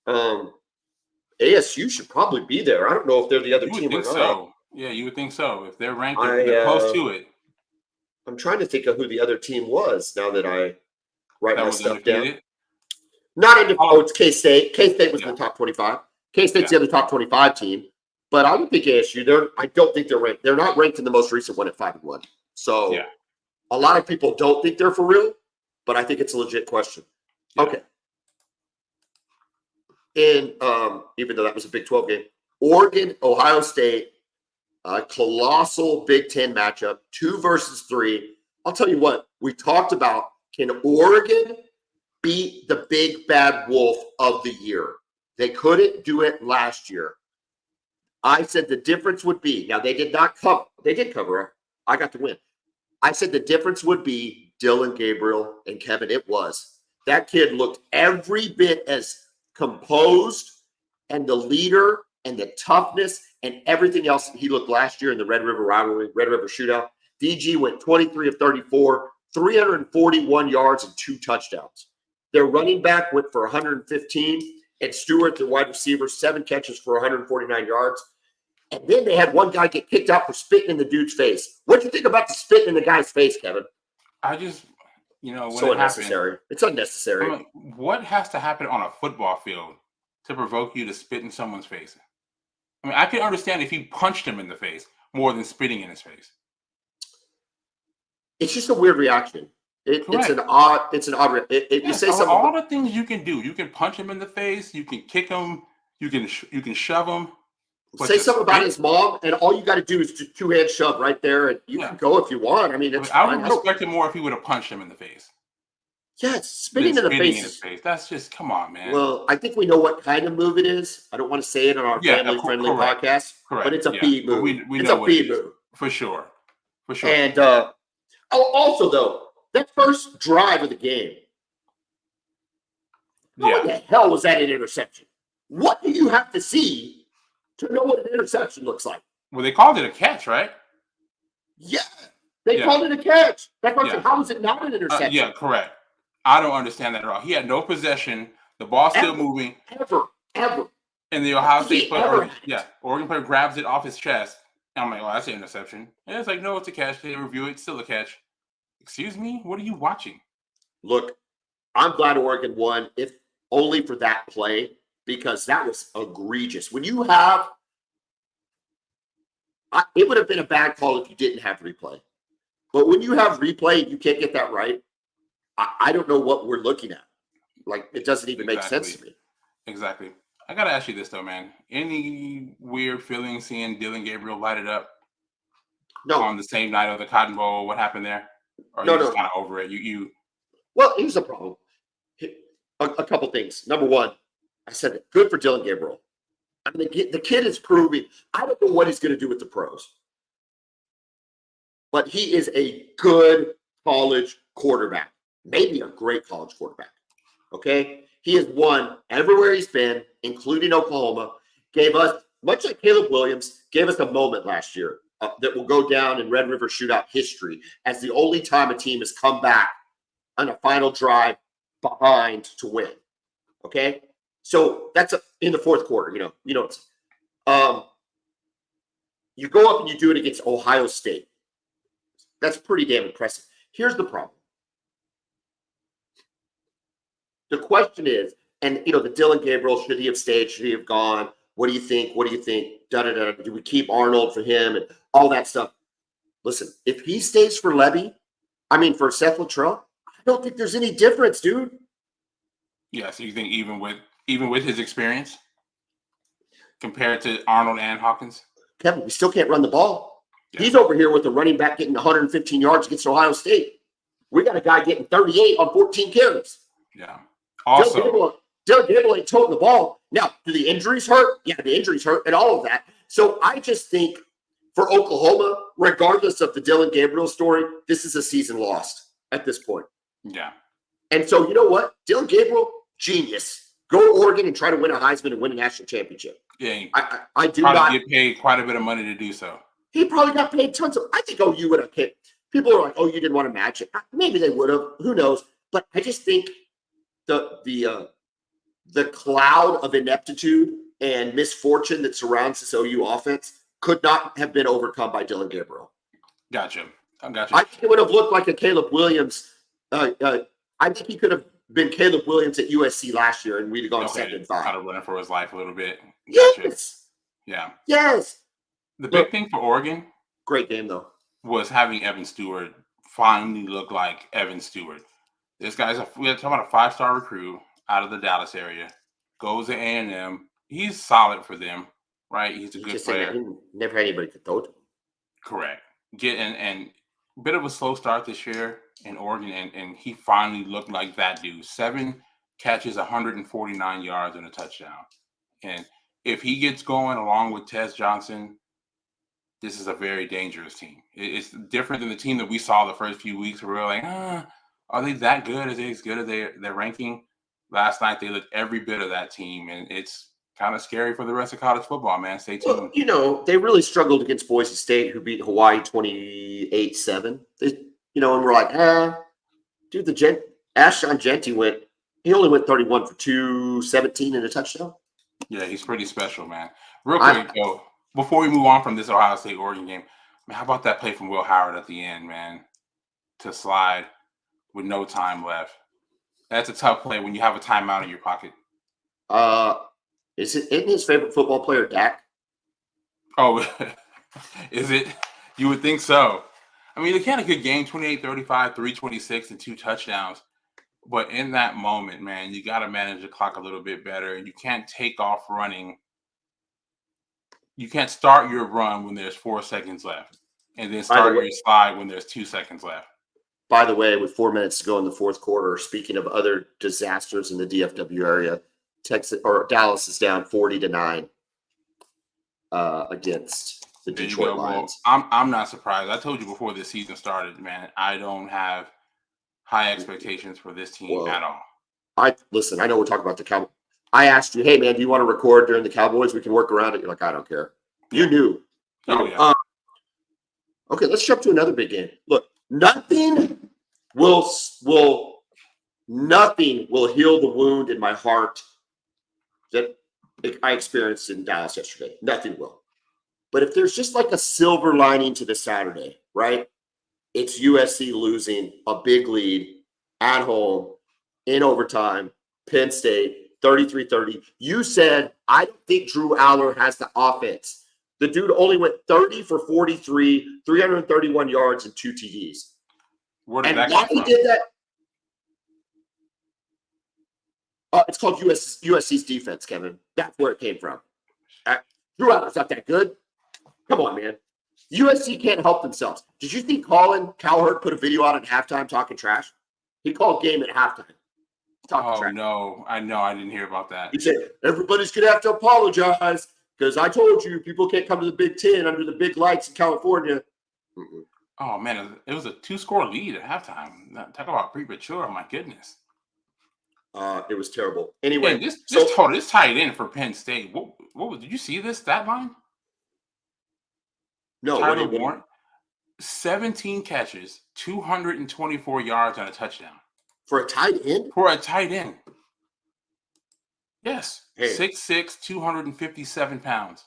ASU should probably be there. I don't know if they're the other team or not. So. Yeah, you would think so. If they're ranked, they're close to it. I'm trying to think of who the other team was now that I write my stuff down. Not undefeated. Oh, it's K-State. K-State was in the top 25. K-State's the other top 25 team. But I would think ASU, I don't think they're ranked. They're not ranked in the most recent one at 5-1. So a lot of people don't think they're for real, but I think it's a legit question. Yeah. Okay. And even though that was a Big 12 game, Oregon, Ohio State, a colossal Big 10 matchup, 2 versus 3. I'll tell you what, we talked about, can Oregon beat the big bad wolf of the year? They couldn't do it last year. I said the difference would be, now they did not cover, they did cover, I got to win. I said the difference would be Dylan Gabriel and Kevin, it was. That kid looked every bit as composed and the leader and the toughness and everything else he looked last year in the Red River rivalry, Red River Shootout. DG went 23 of 34, 341 yards and 2 touchdowns. Their running back went for 115, and Stewart, the wide receiver, 7 catches for 149 yards. And then they had one guy get kicked out for spitting in the dude's face. What do you think about the spitting in the guy's face, Kevin? I just, when so it unnecessary. happened, it's unnecessary. I mean, what has to happen on a football field to provoke you to spit in someone's face? I mean, I can understand if you punched him in the face more than spitting in his face. It's just a weird reaction. It's an odd. You say something. All the things you can do. You can punch him in the face. You can kick him. You can shove him. Say something about his mom, and all you got to do is just 2-hand shove right there, and you can go if you want. I mean, I would respect it more if he would have punched him in the face. Yeah, spitting in the face. In his face. That's just, come on, man. Well, I think we know what kind of move it is. I don't want to say it on our family-friendly podcast, but it's a B move. It's a B move. For sure. For sure. And also, though, that first drive of the game, what the hell was that an interception? What do you have to see to know what an interception looks like? Well, they called it a catch, right? Yeah. They called it a catch. That's what how is it not an interception? Yeah, correct. I don't understand that at all. He had no possession. The ball's still moving. Ever. And the Ohio State player, Oregon player grabs it off his chest. And I'm like, oh, that's an interception. And it's like, no, it's a catch. They review it. It's still a catch. Excuse me? What are you watching? Look, I'm glad Oregon won, if only for that play, because that was egregious. When you have, it would have been a bad call if you didn't have replay. But when you have replay and you can't get that right, I don't know what we're looking at. Like, it doesn't even make sense to me. Exactly. I got to ask you this, though, man. Any weird feeling seeing Dylan Gabriel light it up? No. On the same night of the Cotton Bowl? What happened there? Or you just kind of over it? Well, here's the problem. A couple things. Number one, I said it. Good for Dylan Gabriel. I mean, the kid is proving. I don't know what he's going to do with the pros. But he is a good college quarterback. Maybe a great college quarterback. Okay? He has won everywhere he's been, including Oklahoma. Gave us, much like Caleb Williams, gave us a moment last year that will go down in Red River Shootout history as the only time a team has come back on a final drive behind to win. Okay? So that's in the fourth quarter, you know. You go up and you do it against Ohio State. That's pretty damn impressive. Here's the problem. The question is, and the Dylan Gabriel, should he have stayed? Should he have gone? What do you think? What do you think? Do we keep Arnold for him and all that stuff? Listen, if he stays for Levy, I mean, for Seth Luttrell, I don't think there's any difference, dude. Yeah, so you think even with his experience compared to Arnold and Hawkins? Kevin, we still can't run the ball. Yeah. He's over here with a running back getting 115 yards against Ohio State. We got a guy getting 38 on 14 carries. Yeah. Also, Dylan Gabriel ain't toting the ball. Now, do the injuries hurt? Yeah, the injuries hurt and all of that. So I just think for Oklahoma, regardless of the Dylan Gabriel story, this is a season lost at this point. Yeah. And so you know what? Dylan Gabriel, genius. Go to Oregon and try to win a Heisman and win a national championship. Yeah. I do probably not get paid quite a bit of money to do so. He probably got paid tons of. I think OU would have hit. People are like, "Oh, you didn't want to match it." Maybe they would have. Who knows? But I just think the cloud of ineptitude and misfortune that surrounds this OU offense could not have been overcome by Dylan Gabriel. Gotcha. I think it would have looked like a Caleb Williams. I think he could have been Caleb Williams at USC last year, and we'd have gone 7-5. Kind of running for his life a little bit. Gotcha. Yes. Yeah. Yes. The big thing for Oregon, great game though, was having Evan Stewart finally look like Evan Stewart. This guy's we're talking about a 5-star recruit out of the Dallas area, goes to A&M. He's solid for them, right? He's a good player. He never had anybody to throw to him. Correct. And bit of a slow start this year in Oregon, and he finally looked like that dude. 7 catches, 149 yards, and a touchdown. And if he gets going along with Tez Johnson, this is a very dangerous team. It's different than the team that we saw the first few weeks where we were like, are they that good? Are they as good as their ranking? Last night, they looked every bit of that team, and it's kind of scary for the rest of college football, man. Stay tuned. Well, they really struggled against Boise State, who beat Hawaii 28-7. And we're like, dude, Ashon Genty he only went 31 for 217 and a touchdown. Yeah, he's pretty special, man. Real quick, though, before we move on from this Ohio State-Oregon game, man, how about that play from Will Howard at the end, man, to slide with no time left? That's a tough play when you have a timeout in your pocket. Isn't his favorite football player Dak? Oh, is it? You would think so. I mean, they had a good game, 28-35, 326, and 2 touchdowns. But in that moment, man, you got to manage the clock a little bit better. You can't take off running. You can't start your run when there's 4 seconds left and then start your slide when there's 2 seconds left. By the way, with 4 minutes to go in the fourth quarter, speaking of other disasters in the DFW area, Dallas is down 40-9 against the Detroit Lions. Well, I'm not surprised. I told you before this season started, man, I don't have high expectations for this team at all. I know we're talking about the Cowboys. I asked you, hey, man, do you want to record during the Cowboys? We can work around it. You're like, I don't care. You knew. Oh, yeah. Okay, let's jump to another big game. Look, nothing will heal the wound in my heart that I experienced in Dallas yesterday. Nothing will. But if there's just like a silver lining to the Saturday, right? It's USC losing a big lead at home in overtime, Penn State, 33-30. You said, I don't think Drew Aller has the offense. The dude only went 30 for 43, 331 yards, and 2 TDs. Where did and that why come he from? did that? It's called USC's defense, Kevin. That's where it came from. Drew Aller's not that good. Come on, man. USC can't help themselves. Did you think Colin Cowherd put a video out at halftime talking trash? He called game at halftime. Oh, no. I didn't hear about that. He said, everybody's going to have to apologize because I told you people can't come to the Big Ten under the big lights in California. Mm-mm. Oh, man. It was a 2-score lead at halftime. Talk about premature. My goodness. It was terrible. Anyway. Hey, this tight end for Penn State. What did you see this stat line? No. Tyler Warren, 17 catches, 224 yards, and a touchdown. For a tight end? For a tight end. Yes. Hey. 6'6", 257 pounds.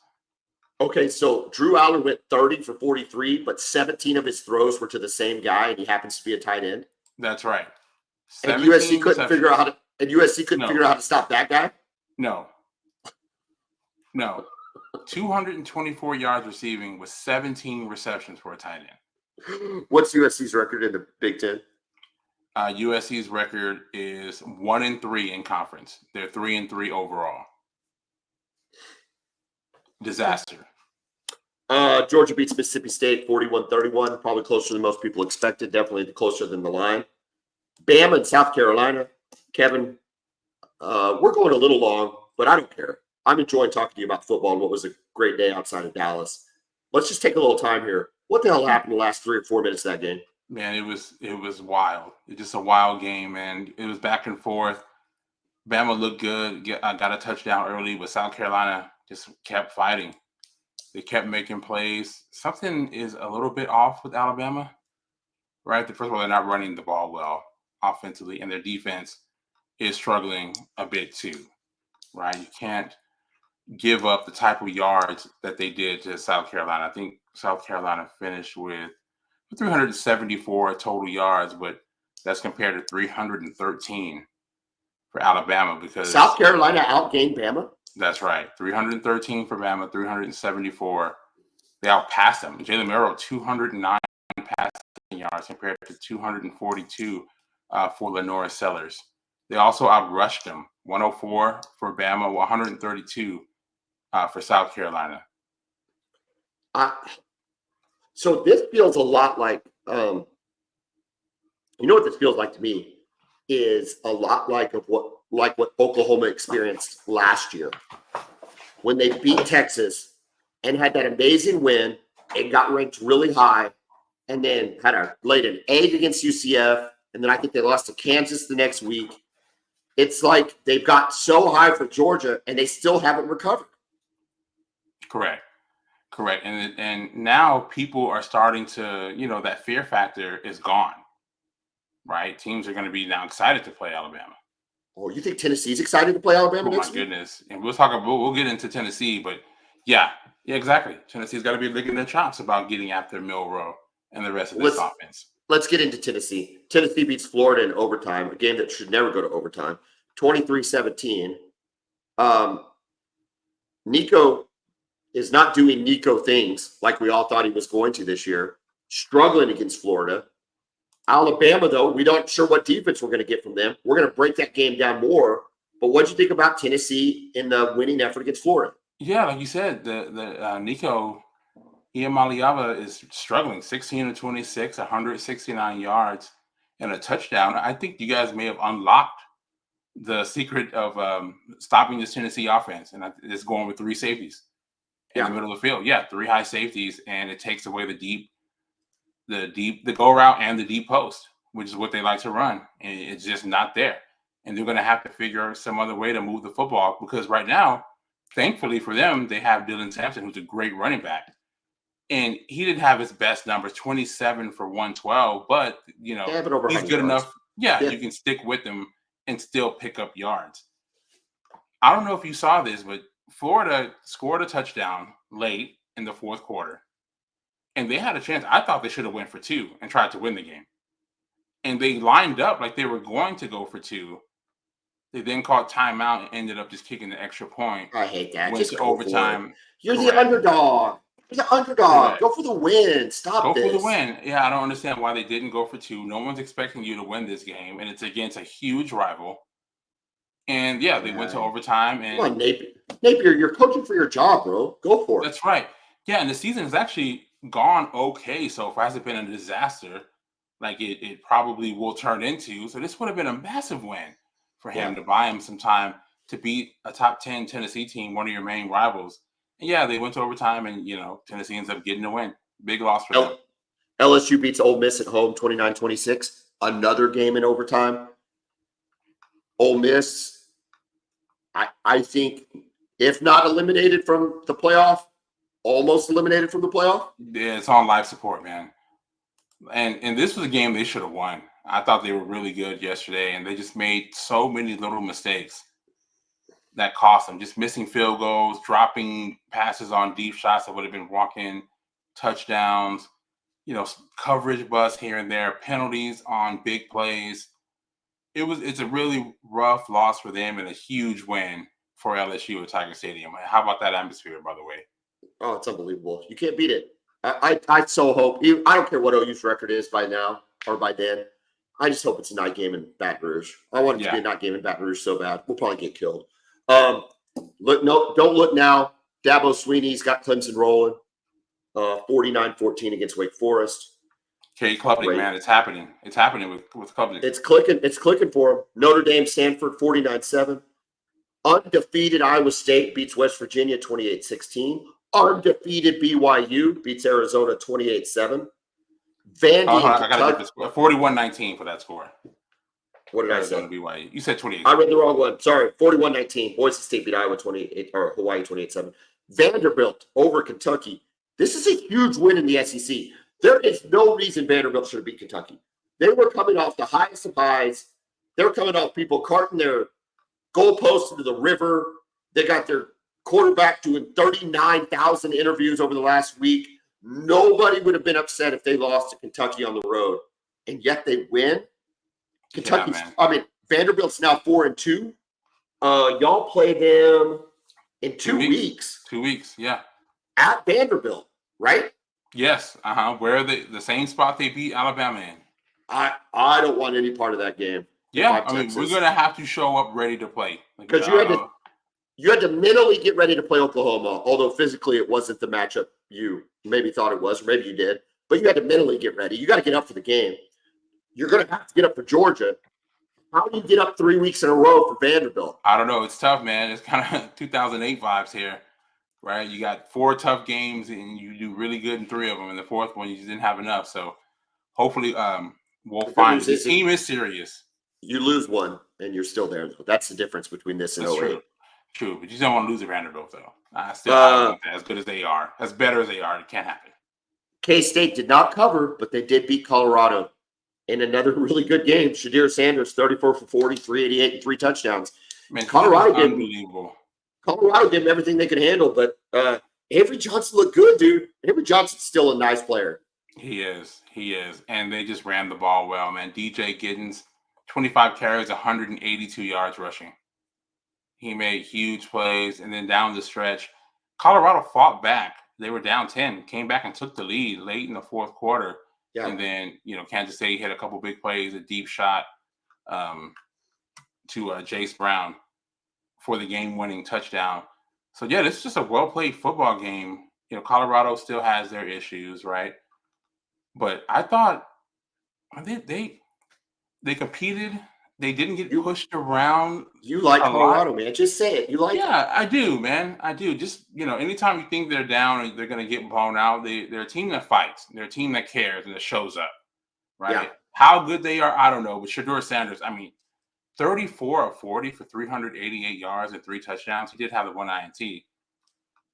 Okay, so Drew Aller went 30 for 43, but 17 of his throws were to the same guy, and he happens to be a tight end. That's right. And USC couldn't figure out how to stop that guy? No. 224 yards receiving with 17 receptions for a tight end. What's USC's record in the Big Ten? USC's record is 1-3 in conference. They're 3-3 overall. Disaster. Georgia beats Mississippi State 41-31, probably closer than most people expected, definitely closer than the line. Bama and South Carolina. Kevin, we're going a little long, but I don't care. I'm enjoying talking to you about football and what was a great day outside of Dallas. Let's just take a little time here. What the hell happened in the last 3 or 4 minutes of that game? Man, it was wild. It's just a wild game, man. It was back and forth. Bama looked good, got a touchdown early, but South Carolina just kept fighting. They kept making plays. Something is a little bit off with Alabama, right? First of all, they're not running the ball well offensively, and their defense is struggling a bit too, right? You can't give up the type of yards that they did to South Carolina. I think South Carolina finished with 374 total yards, but that's compared to 313 for Alabama because South Carolina outgained Bama? That's right. 313 for Bama, 374. They outpassed them. Jalen Merrill, 209 passing yards compared to 242 for Lenora Sellers. They also outrushed them, 104 for Bama, 132 for South Carolina. So this feels a lot like, you know what this feels like to me is a lot like what Oklahoma experienced last year when they beat Texas and had that amazing win and got ranked really high and then laid an egg against UCF. And then I think they lost to Kansas the next week. It's like they've got so high for Georgia and they still haven't recovered. Correct. And now people are starting to, that fear factor is gone, right? Teams are going to be now excited to play Alabama. Oh, you think Tennessee's excited to play Alabama next week? Oh, my goodness. And we'll get into Tennessee, but yeah, exactly. Tennessee's got to be licking their chops about getting after Milroe and the rest of this offense. Let's get into Tennessee. Tennessee beats Florida in overtime, a game that should never go to overtime, 23-17. Nico is not doing Nico things like we all thought he was going to this year, struggling against Florida. Alabama, though, we don't sure what defense we're going to get from them. We're going to break that game down more. But what do you think about Tennessee in the winning effort against Florida? Yeah, like you said, the Nico Iamaleava is struggling. 16-26, 169 yards, and a touchdown. I think you guys may have unlocked the secret of stopping this Tennessee offense, and it's going with 3 safeties in the middle of the field. Yeah, 3 high safeties, and it takes away the go route and the deep post, which is what they like to run. And it's just not there. And they're going to have to figure some other way to move the football because right now, thankfully for them, they have Dylan Sampson, who's a great running back. And he didn't have his best numbers, 27 for 112, but, he's good enough. Yeah, you can stick with him and still pick up yards. I don't know if you saw this, but Florida scored a touchdown late in the fourth quarter. And they had a chance. I thought they should have went for 2 and tried to win the game. And they lined up like they were going to go for 2. They then called timeout and ended up just kicking the extra point. I hate that. Went to overtime. You're the underdog. You're the underdog. Correct. Go for the win. Go for the win. Yeah, I don't understand why they didn't go for 2. No one's expecting you to win this game, and it's against a huge rival. And yeah, they went to overtime. And come on, Napier, you're coaching for your job, bro. Go for it. That's right. Yeah, and the season has actually gone okay so far. It hasn't been a disaster like it probably will turn into. So this would have been a massive win for him to buy him some time to beat a top 10 Tennessee team, one of your main rivals. And yeah, they went to overtime and, Tennessee ends up getting a win. Big loss for them. LSU beats Ole Miss at home 29-26. Another game in overtime. Ole Miss, I think, if not eliminated from the playoff, almost eliminated from the playoff. Yeah, it's on life support, man. And this was a game they should have won. I thought they were really good yesterday, and they just made so many little mistakes that cost them. Just missing field goals, dropping passes on deep shots that would have been walk-in touchdowns, coverage busts here and there, penalties on big plays. It's a really rough loss for them and a huge win for LSU at Tiger Stadium. How about that atmosphere, by the way? Oh, it's unbelievable. You can't beat it. I so hope. I don't care what OU's record is by now or by then. I just hope it's a night game in Baton Rouge. I want it to be a night game in Baton Rouge so bad. We'll probably get killed. Don't look now. Dabo Sweeney's got Clemson rolling. 49-14 against Wake Forest. Okay, Klubnik, man, it's happening. It's happening with Klubnik. It's clicking for him. Notre Dame, Stanford, 49-7. Undefeated Iowa State beats West Virginia 28-16. Undefeated BYU beats Arizona 28-7. Vandy, I got to give this 41-19 for that score. What did Arizona I say? BYU. You said 28. I read the wrong one. Sorry, 41-19. Boise State beat Iowa 28 or Hawaii 28-7. Vanderbilt over Kentucky. This is a huge win in the SEC. There is no reason Vanderbilt should have beat Kentucky. They were coming off the highest of highs. They were coming off people carting their goalposts into the river. They got their quarterback doing 39,000 interviews over the last week. Nobody would have been upset if they lost to Kentucky on the road, and yet they win. Vanderbilt's now 4-2. Y'all play them in 2 weeks. 2 weeks, yeah. At Vanderbilt, right? Yes, where the same spot they beat Alabama in. I don't want any part of that game. Yeah, we're gonna have to show up ready to play because you had to mentally get ready to play Oklahoma, although physically it wasn't the matchup you maybe thought it was, or maybe you did. But you had to mentally get ready. You got to get up for the game. You're going to have to get up for Georgia. How do you get up 3 weeks in a row for Vanderbilt? I don't know. It's tough, man. It's kind of 2008 vibes here, right? You got 4 tough games, and you do really good in 3 of them. And the 4th one, you just didn't have enough. So hopefully we'll find the team is serious. You lose one, and you're still there. That's the difference between this and 08. True, but you don't want to lose to Vanderbilt, though. I don't want that. As good as they are, as better as they are, it can't happen. K-State did not cover, but they did beat Colorado in another really good game. Shadir Sanders, 34 for 40, 388, and 3 touchdowns. Man, Colorado gave unbelievable. Colorado gave them everything they could handle, but Avery Johnson looked good, dude. Avery Johnson's still a nice player. He is. And they just ran the ball well, man. DJ Giddens, 25 carries, 182 yards rushing. He made huge plays, and then down the stretch, Colorado fought back. They were down 10, came back and took the lead late in the 4th quarter. Yeah. And then, Kansas State hit a couple big plays, a deep shot to Jace Brown for the game-winning touchdown. So, yeah, this is just a well-played football game. Colorado still has their issues, right? But I thought they competed. They didn't get pushed around. You like Colorado, man. Just say it. You like it. Yeah, I do, man. I do. Just, anytime you think they're down and they're going to get blown out, they're a team that fights. They're a team that cares and that shows up, right? Yeah. How good they are, I don't know. But Shadur Sanders, 34 of 40 for 388 yards and 3 touchdowns. He did have the 1 INT.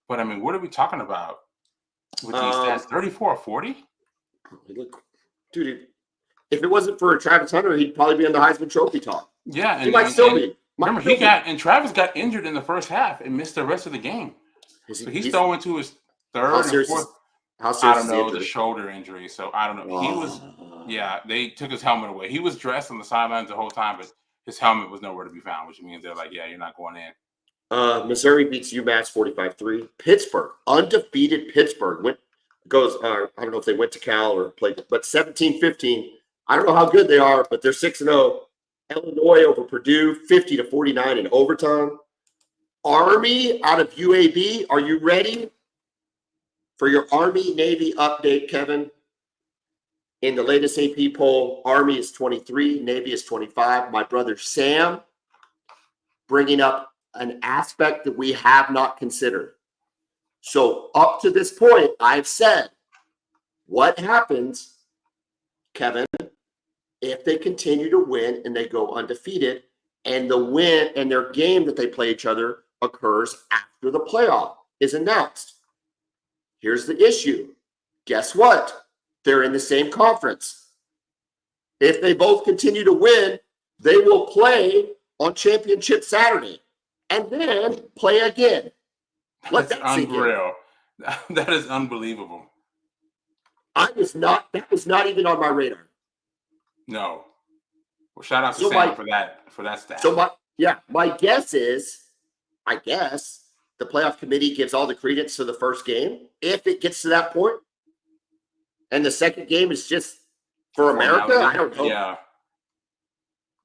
But, what are we talking about with these stats? 34 of 40? Look, dude, if it wasn't for Travis Hunter, he'd probably be on the Heisman Trophy talk. Yeah, he might still be. Remember, Travis got injured in the first half and missed the rest of the game. So he's throwing to his 3rd and 4th. How serious I don't know, the shoulder injury. So I don't know. He was, they took his helmet away. He was dressed on the sidelines the whole time, but his helmet was nowhere to be found, which means they're like, yeah, you're not going in. Missouri beats UMass 45-3. Pittsburgh, undefeated Pittsburgh, I don't know if they went to Cal or played, but 17-15. I don't know how good they are, but they're 6-0. Illinois over Purdue, 50-49 in overtime. Army out of UAB. Are you ready for your Army-Navy update, Kevin? In the latest AP poll, Army is 23, Navy is 25. My brother Sam bringing up an aspect that we have not considered. So up to this point, I've said, what happens, Kevin, if they continue to win and they go undefeated and the win and their game that they play each other occurs after the playoff is announced? Here's the issue. Guess what? They're in the same conference. If they both continue to win, they will play on Championship Saturday and then play again. Let that sink in. Unreal. That is unbelievable. That was not even on my radar. No. Well, shout out to Sam for that stat. So my guess is, the playoff committee gives all the credence to the first game. If it gets to that point, And the second game is just for America? Formality. I don't know. Yeah.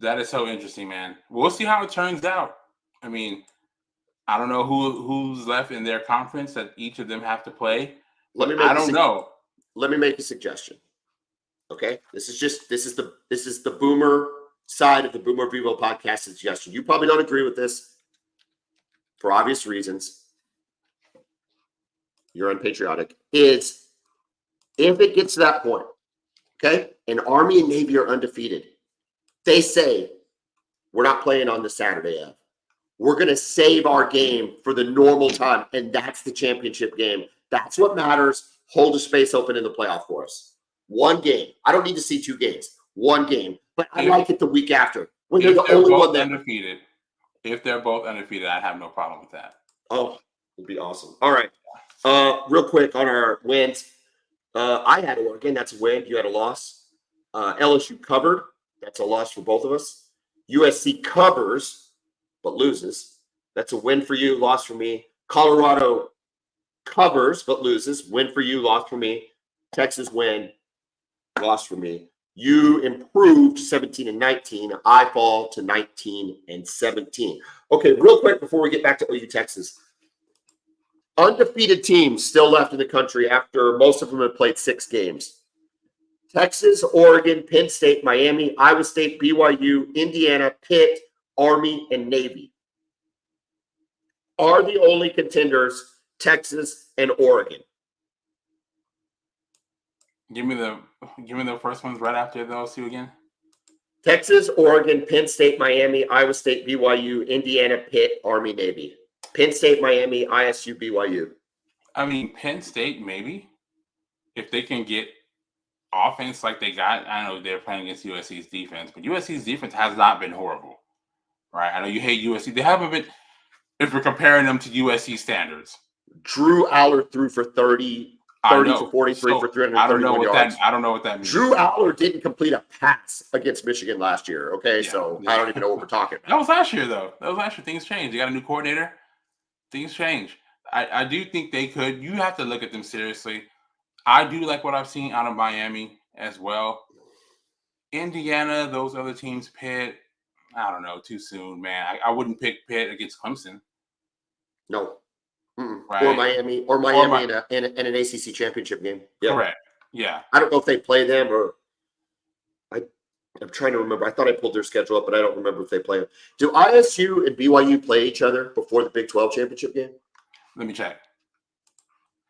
That is so interesting, man. We'll see how it turns out. I mean, I don't know who's left in their conference that each of them have to play. I don't know. Let me make a suggestion. Okay, this is the Boomer side of the Boomer Bevo podcast suggestion. You probably don't agree with this for obvious reasons. You're unpatriotic. Is if it gets to that point, okay, and Army and Navy are undefeated, they say we're not playing on the Saturday of. We're going to save our game for the normal time, and that's the championship game. That's what matters. Hold a space open in the playoff for us. One game. I don't need to see 2 games. One game. But I like it the week after when they're the only one that undefeated. If they're both undefeated, I have no problem with that. Oh, it'd be awesome. All right. Real quick on our wins. I had Oregon. That's a win. You had a loss. LSU covered. That's a loss for both of us. USC covers, but loses. That's a win for you, loss for me. Colorado covers, but loses. Win for you, loss for me. Texas win, loss for me. You improved 17-19. I fall to 19-17. Okay, real quick before we get back to OU Texas. Undefeated teams still left in the country after most of them have played 6 games. Texas, Oregon, Penn State, Miami, Iowa State, BYU, Indiana, Pitt, Army, and Navy are the only contenders, Texas and Oregon. Give me the first ones right after those 2 again. Texas, Oregon, Penn State, Miami, Iowa State, BYU, Indiana, Pitt, Army, Navy. Penn State, Miami, ISU, BYU. I mean, Penn State maybe if they can get offense like they got. I know they're playing against USC's defense, but USC's defense has not been horrible, right? I know you hate USC. They haven't been. If we're comparing them to USC standards, Drew Aller threw for 30 for 43 for 331 yards. I don't know what that means. Drew Aller didn't complete a pass against Michigan last year. Okay, so I don't even know what we're talking about. That was last year, though. Things changed. They got a new coordinator. Things change. I do think they could. You have to look at them seriously. I do like what I've seen out of Miami as well. Indiana, those other teams, Pitt, I don't know, too soon, man. I wouldn't pick Pitt against Clemson. No. Right. Or Miami in an ACC championship game. Yeah. Correct. Yeah. I don't know if they play them or I'm trying to remember. I thought I pulled their schedule up, but I don't remember if they play them. Do ISU and BYU play each other before the Big 12 championship game? Let me check.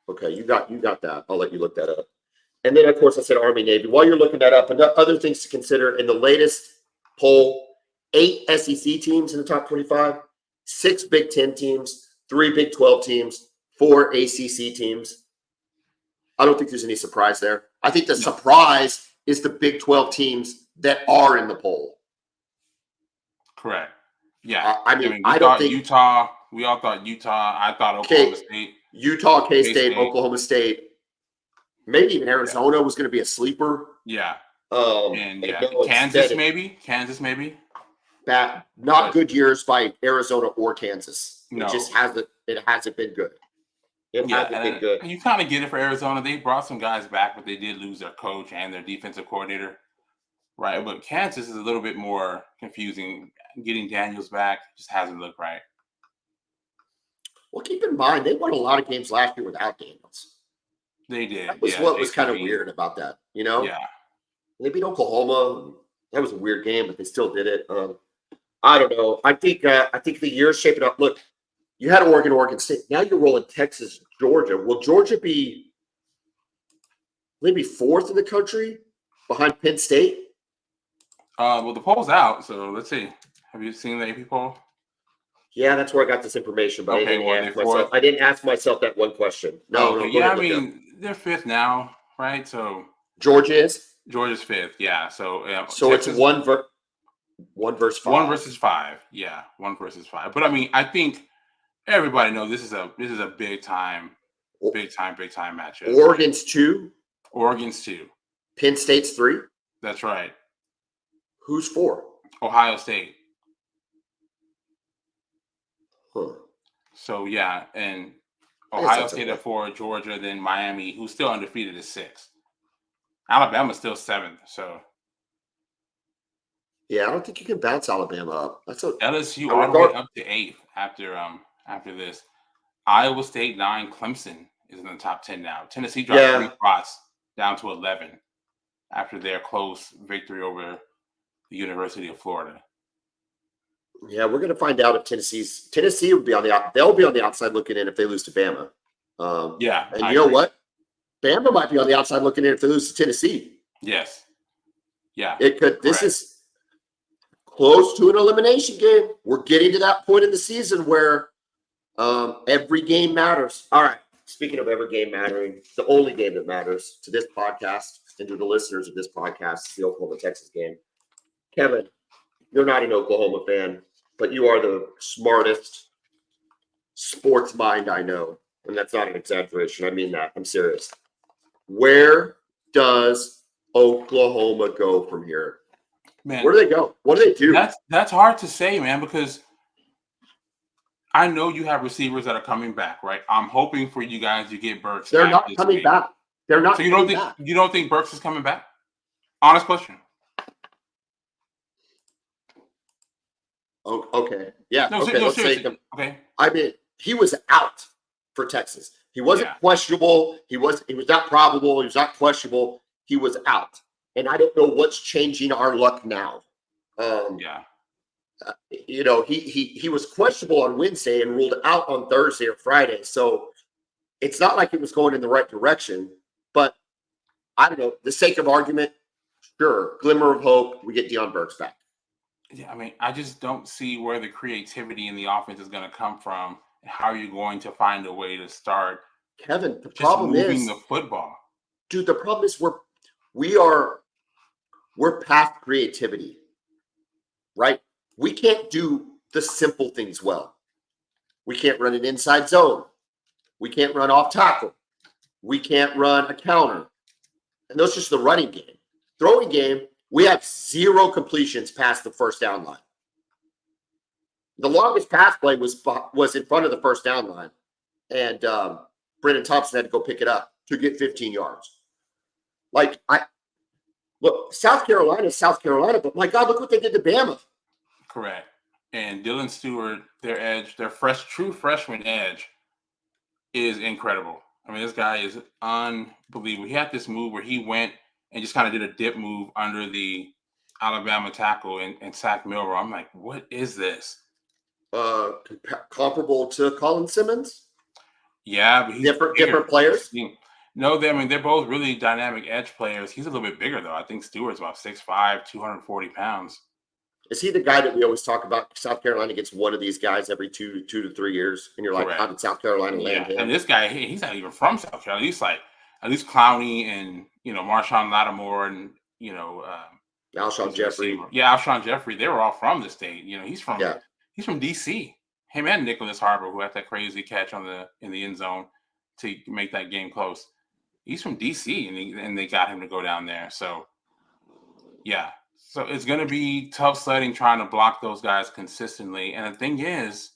Okay, you got that. I'll let you look that up. And then, of course, I said Army, Navy. While you're looking that up, and other things to consider in the latest poll, 8 SEC teams in the top 25, 6 Big 10 teams, 3 Big 12 teams, 4 ACC teams. I don't think there's any surprise there. I think the surprise is the Big 12 teams that are in the poll. Correct. Yeah. I don't think Utah. We all thought Utah. I thought Oklahoma State. Utah, K-State, Oklahoma State. Maybe even Arizona was going to be a sleeper. Yeah. And Kansas maybe. Not good years by Arizona or Kansas. No. It just hasn't been good. It hasn't been good. You kind of get it for Arizona. They brought some guys back, but they did lose their coach and their defensive coordinator. Right. But Kansas is a little bit more confusing. Getting Daniels back just hasn't looked right. Well, keep in mind, they won a lot of games last year without Daniels. They did. That was what was kind of weird about that, you know? Yeah. They beat Oklahoma. That was a weird game, but they still did it. I don't know. I think the year's shaping up. Look, you had Oregon State. Now you're rolling Texas, Georgia. Will Georgia be maybe 4th in the country behind Penn State? Well, the poll's out, so let's see. Have you seen the AP poll? Yeah, that's where I got this information, but Okay, I didn't ask myself that one question. No, yeah, I mean, they're 5th now, right? So Georgia's 5th, yeah. So so Texas, it's one versus 5. 1 versus 5, yeah, 1 versus 5. But I mean, I think everybody knows this is a big time matchup. Oregon's 2. Oregon's 2. Penn State's 3. That's right. Who's 4? Ohio State. Huh. So yeah, and Ohio State at 4, Georgia, then Miami, who's still undefeated, is 6. Alabama's still 7th, so Yeah, I don't think you can bounce Alabama up. That's a LSU I all the way regard. up to 8th after this. Iowa State 9, Clemson is in the top 10 now. Tennessee dropped 3 Yeah, spots down to 11 after their close victory over the University of Florida. yeah, we're gonna find out if Tennessee would be on the out. They'll be on the outside looking in if they lose to Bama. Yeah, And I you know agree. what? Bama might be on the outside looking in if they lose to Tennessee. Yes. Yeah. It could. This Correct. is close to an elimination game. We're getting to that point in the season where every game matters. All right. Speaking of every game mattering, the only game that matters to this podcast and to the listeners of this podcast is the Oklahoma Texas game. Kevin, you're not an Oklahoma fan, but you are the smartest sports mind I know. And that's not an exaggeration. I mean that. I'm serious. Where does Oklahoma go from here? Man, Where do they go? What do they do? That's hard to say, man, because I know you have receivers that are coming back, right? I'm hoping for you guys to get Burks. They're back not this coming week. back. They're not So you coming back. don't think Burks is coming back? Honest question. Oh, okay. Yeah. No, Okay. no, Let's say seriously. Okay. I mean, he was out for Texas. He wasn't Yeah. questionable. He was not probable. He was not questionable. He was out. And I don't know what's changing our luck now. Yeah. You know, he was questionable on Wednesday and ruled out on Thursday or Friday. So it's not like it was going in the right direction. But I don't know. The sake of argument, sure, glimmer of hope, we get Deion Burks back. Yeah, I mean, I just don't see where the creativity in the offense is going to come from. How are you going to find a way to start Kevin, the just problem moving is, the football? dude, the problem is we're past creativity, right? We can't do the simple things well. We can't run an inside zone. We can't run off tackle. We can't run a counter. And that's just the running game. Throwing game, we have 0 completions past the first down line. The longest pass play was in front of the first down line. And Brendan Thompson had to go pick it up to get 15 yards. Look, South Carolina is South Carolina, but my God, look what they did to Bama. Correct. And Dylan Stewart, their edge, their true freshman edge is incredible. I mean, this guy is unbelievable. He had this move where he went and just kind of did a dip move under the Alabama tackle and sacked Milrow. I'm like, what is this? Comparable to Colin Simmons? Yeah, but he's different players. No, they're both really dynamic edge players. He's a little bit bigger though. I think Stewart's about 6'5", 240 pounds. Is he the guy that we always talk about? South Carolina gets one of these guys every 2 to 3 years, and you're like, Correct. how did South Carolina land him? And this guy, he's not even from South Carolina. He's like at least Clowney and Marshawn Lattimore and Alshon Jeffrey. Yeah, Alshon Jeffrey. They were all from the state. He's from DC. Him and Nicholas Harbor, who had that crazy catch in the end zone to make that game close. He's from DC, and they got him to go down there. So, yeah. So it's going to be tough sledding trying to block those guys consistently. And the thing is,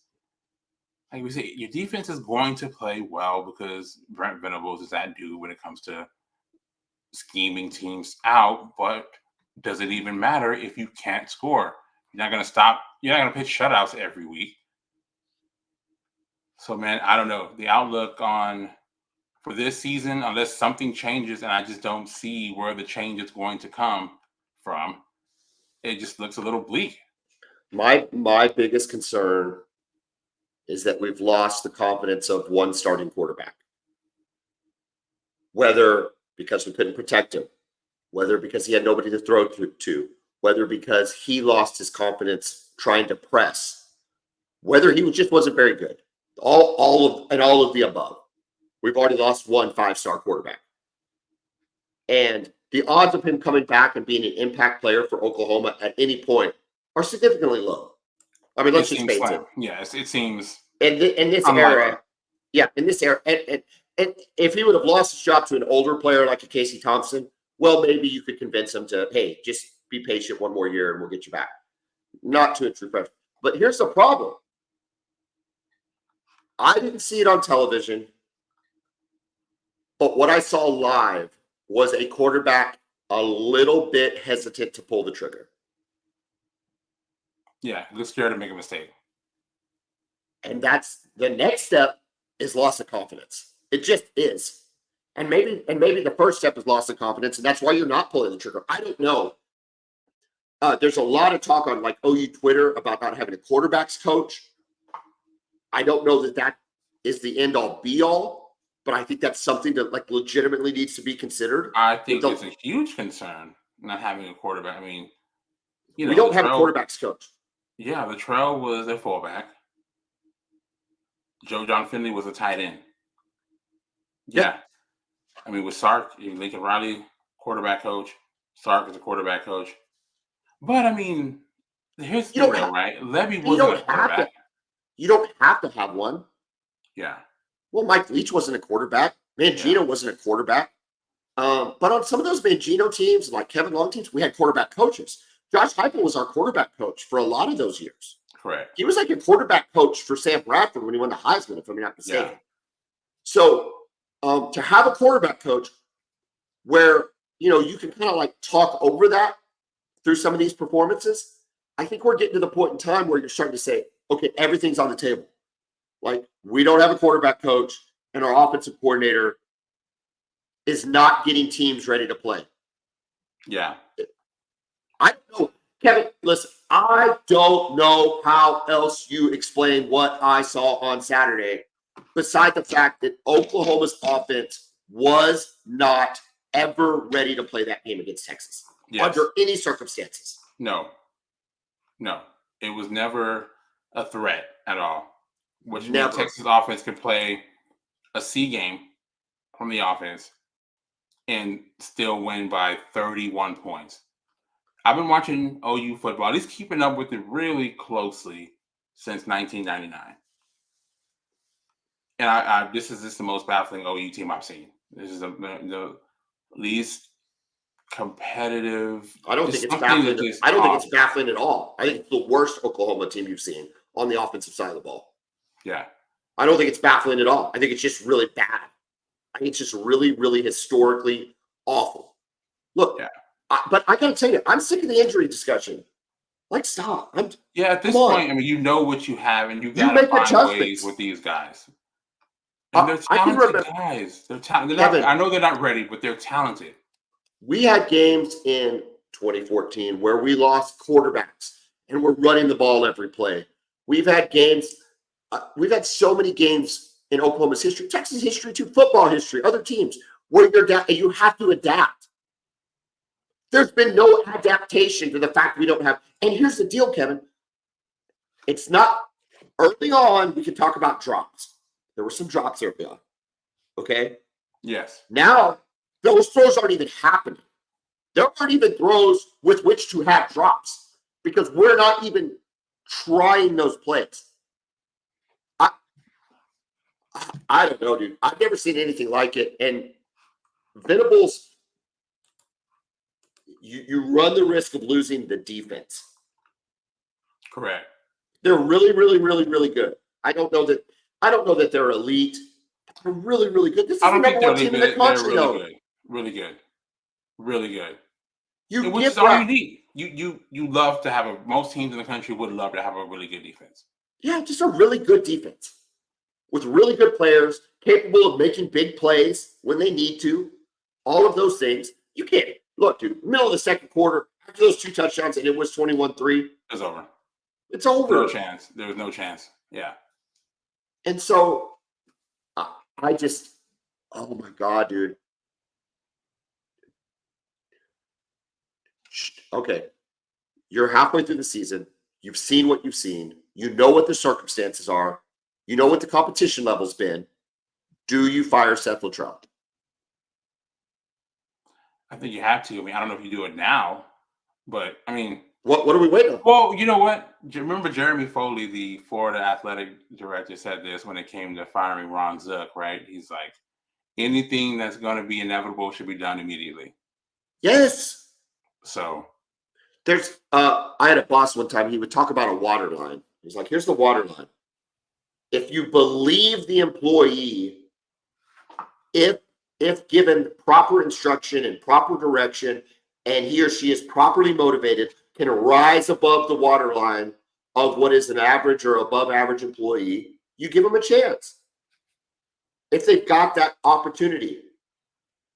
like we say, your defense is going to play well because Brent Venables is that dude when it comes to scheming teams out. But does it even matter if you can't score? You're not going to stop. You're not going to pitch shutouts every week. So, man, I don't know. The outlook for this season, unless something changes, and I just don't see where the change is going to come from, it just looks a little bleak. My biggest concern is that we've lost the confidence of one starting quarterback. Whether because we couldn't protect him, whether because he had nobody to throw to, whether because he lost his confidence trying to press, whether he just wasn't very good. All of the above. We've already lost one 5-star quarterback. And the odds of him coming back and being an impact player for Oklahoma at any point are significantly low. I mean, let's just face it. Yes, it seems. In this era, and if he would have lost his job to an older player like a Casey Thompson, well, maybe you could convince him to, hey, just be patient one more year and we'll get you back. Not to a true freshman. But here's the problem. I didn't see it on television, but what I saw live was a quarterback a little bit hesitant to pull the trigger. Yeah, looks scared to make a mistake. And that's the next step is loss of confidence. It just is. And maybe the first step is loss of confidence, and that's why you're not pulling the trigger. I don't know. There's a lot of talk on like OU Twitter about not having a quarterbacks coach. I don't know that is the end all be all, but I think that's something that like legitimately needs to be considered. I think it's a huge concern not having a quarterback. I mean, we don't have a quarterbacks coach. Yeah, Latrell was a fullback. John Finley was a tight end. Yeah. I mean, with Sark, Lincoln Riley, quarterback coach. Sark is a quarterback coach. But, I mean, here's the deal, right? Levy wasn't a quarterback. You don't have to have one. Yeah. Well, Mike Leach wasn't a quarterback. Mangino wasn't a quarterback. But on some of those Mangino teams, like Kevin Long teams, we had quarterback coaches. Josh Heupel was our quarterback coach for a lot of those years. Correct. He was like a quarterback coach for Sam Bradford when he won the Heisman, if I'm not mistaken. Yeah. So to have a quarterback coach where, you can kind of like talk over that through some of these performances, I think we're getting to the point in time where you're starting to say, okay, everything's on the table. Like, we don't have a quarterback coach, and our offensive coordinator is not getting teams ready to play. Yeah. I don't know. Kevin, listen, I don't know how else you explain what I saw on Saturday, beside the fact that Oklahoma's offense was not ever ready to play that game against Texas under any circumstances. No. It was never a threat at all. Which means Texas offense could play a C game from the offense and still win by 31 points. I've been watching OU football, at least keeping up with it really closely since 1999. And this is just the most baffling OU team I've seen. This is the least competitive. I don't think it's baffling. I don't think it's baffling at all. I think it's the worst Oklahoma team you've seen on the offensive side of the ball. Yeah. I don't think it's baffling at all. I think it's just really bad. I think it's just really, really historically awful. Look, but I got to tell you, I'm sick of the injury discussion. Like, stop. At this point, I mean, you know what you have, and you got to find ways with these guys. And they're talented guys. They're talented. I know they're not ready, but they're talented. We had games in 2014 where we lost quarterbacks and we're running the ball every play. We've had games. We've had so many games in Oklahoma's history, Texas history too, football history, other teams where you have to adapt. There's been no adaptation to the fact we don't have. And here's the deal, Kevin. It's not early on. We can talk about drops. There were some drops early on. Okay. Yes. Now those throws aren't even happening. There aren't even throws with which to have drops because we're not even trying those plays. I don't know, dude. I've never seen anything like it. And Venables, you run the risk of losing the defense. Correct. They're really, really, really, really good. I don't know that they're elite. They're really, really good. This is the number one team in the country, though. Really good. Really good. Which is all you need. You love to have most teams in the country would love to have a really good defense. Yeah, just a really good defense with really good players, capable of making big plays when they need to. All of those things. You can't look, dude. Middle of the second quarter, after those 2 touchdowns, and it was 21-3. It's over. It's over. No chance. There was no chance. Yeah. And so, I just, oh my God, dude. Okay. You're halfway through the season. You've seen what you've seen. You know what the circumstances are. You know what the competition level's been. Do you fire Seth Littrell? I think you have to. I mean, I don't know if you do it now, but I mean, what are we waiting on? Well, you know what? Remember Jeremy Foley, the Florida athletic director, said this when it came to firing Ron Zook, right? He's like, anything that's going to be inevitable should be done immediately. Yes. So there's I had a boss one time, he would talk about a water line. He's like, here's the water line. If you believe the employee, if given proper instruction and proper direction and he or she is properly motivated, can rise above the waterline of what is an average or above average employee, you give them a chance. If they've got that opportunity.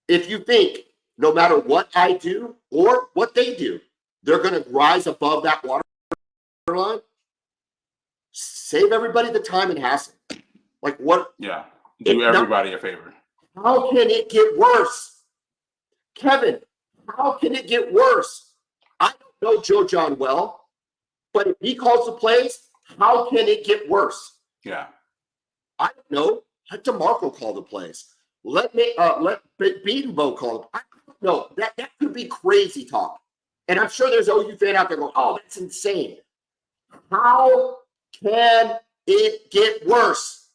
If you think no matter what I do or what they do, they're going to rise above that waterline, save everybody the time and hassle. Like what? Yeah. Do everybody a favor. How can it get worse? Kevin, how can it get worse? I don't know Joe John well, but if he calls the plays, how can it get worse? Yeah. I don't know. Let DeMarco call the plays. Let Bevo call them. I don't know. That could be crazy talk. And I'm sure there's an OU fan out there going, oh, that's insane. How can it get worse?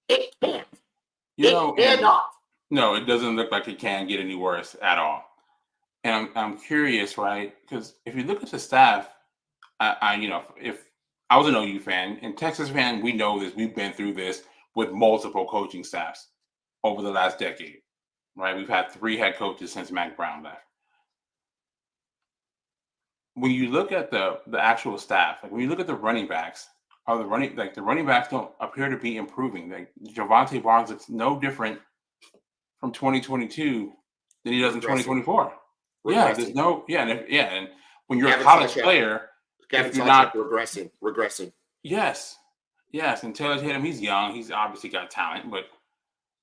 It can't. It cannot. No, it doesn't look like it can get any worse at all. And I'm curious, right? Because if you look at the staff, if I was an OU fan and Texas fan, we know this. We've been through this with multiple coaching staffs over the last decade, right? We've had 3 head coaches since Mac Brown left. When you look at the actual staff, like when you look at the running backs, the running backs don't appear to be improving. Like Javonte Barnes looks no different from 2022 than he does in 2024. Yeah, there's no, and when you're a college player, if you're not regressing. Yes, and Taylor Tatum, he's young, he's obviously got talent, but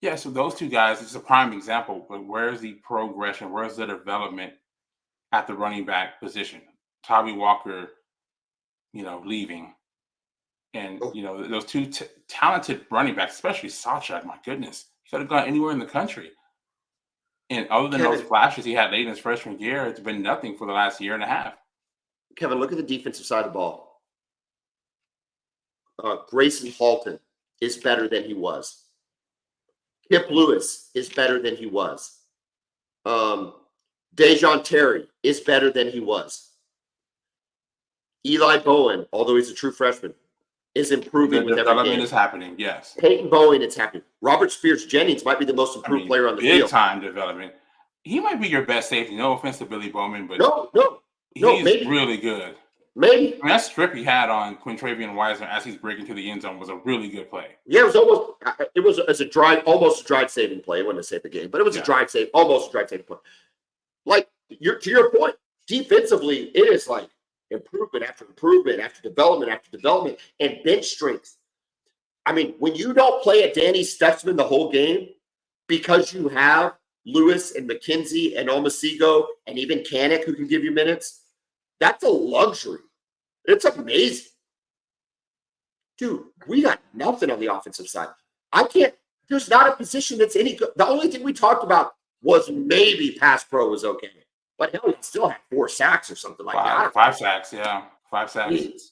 yeah, so those 2 guys, it's a prime example. But where's the progression? Where's the development at the running back position? Tommy Walker, leaving, and those 2 talented running backs, especially Sawchuk. My goodness, he could have gone anywhere in the country. And other than those flashes he had late in his freshman year, it's been nothing for the last year and a half. Kevin, look at the defensive side of the ball. Grayson Halton is better than he was. Kip Lewis is better than he was. Dejon Terry is better than he was. Eli Bowen, although he's a true freshman, is improving with every game. Development is happening, yes. Peyton Bowen, it's happening. Robert Spears-Jennings might be the most improved player on the field. Big-time development. He might be your best safety. No offense to Billy Bowman, but he's really good. Maybe. I mean, that strip he had on Quintravian Wiseman as he's breaking to the end zone was a really good play. Yeah, it was almost a drive saving play. It wasn't a save the game, but it was almost a drive saving play. Like to your point, defensively, it is like improvement after improvement after development and bench strength. I mean, when you don't play a Danny Stutzman the whole game because you have Lewis and McKenzie and Omasigo and even Kanik who can give you minutes, that's a luxury. It's amazing. Dude, we got nothing on the offensive side. There's not a position that's any good. The only thing we talked about was maybe pass pro was okay. But hell, he still had 4 sacks or something like that. 5 sacks, yeah. 5 sacks. Jeez.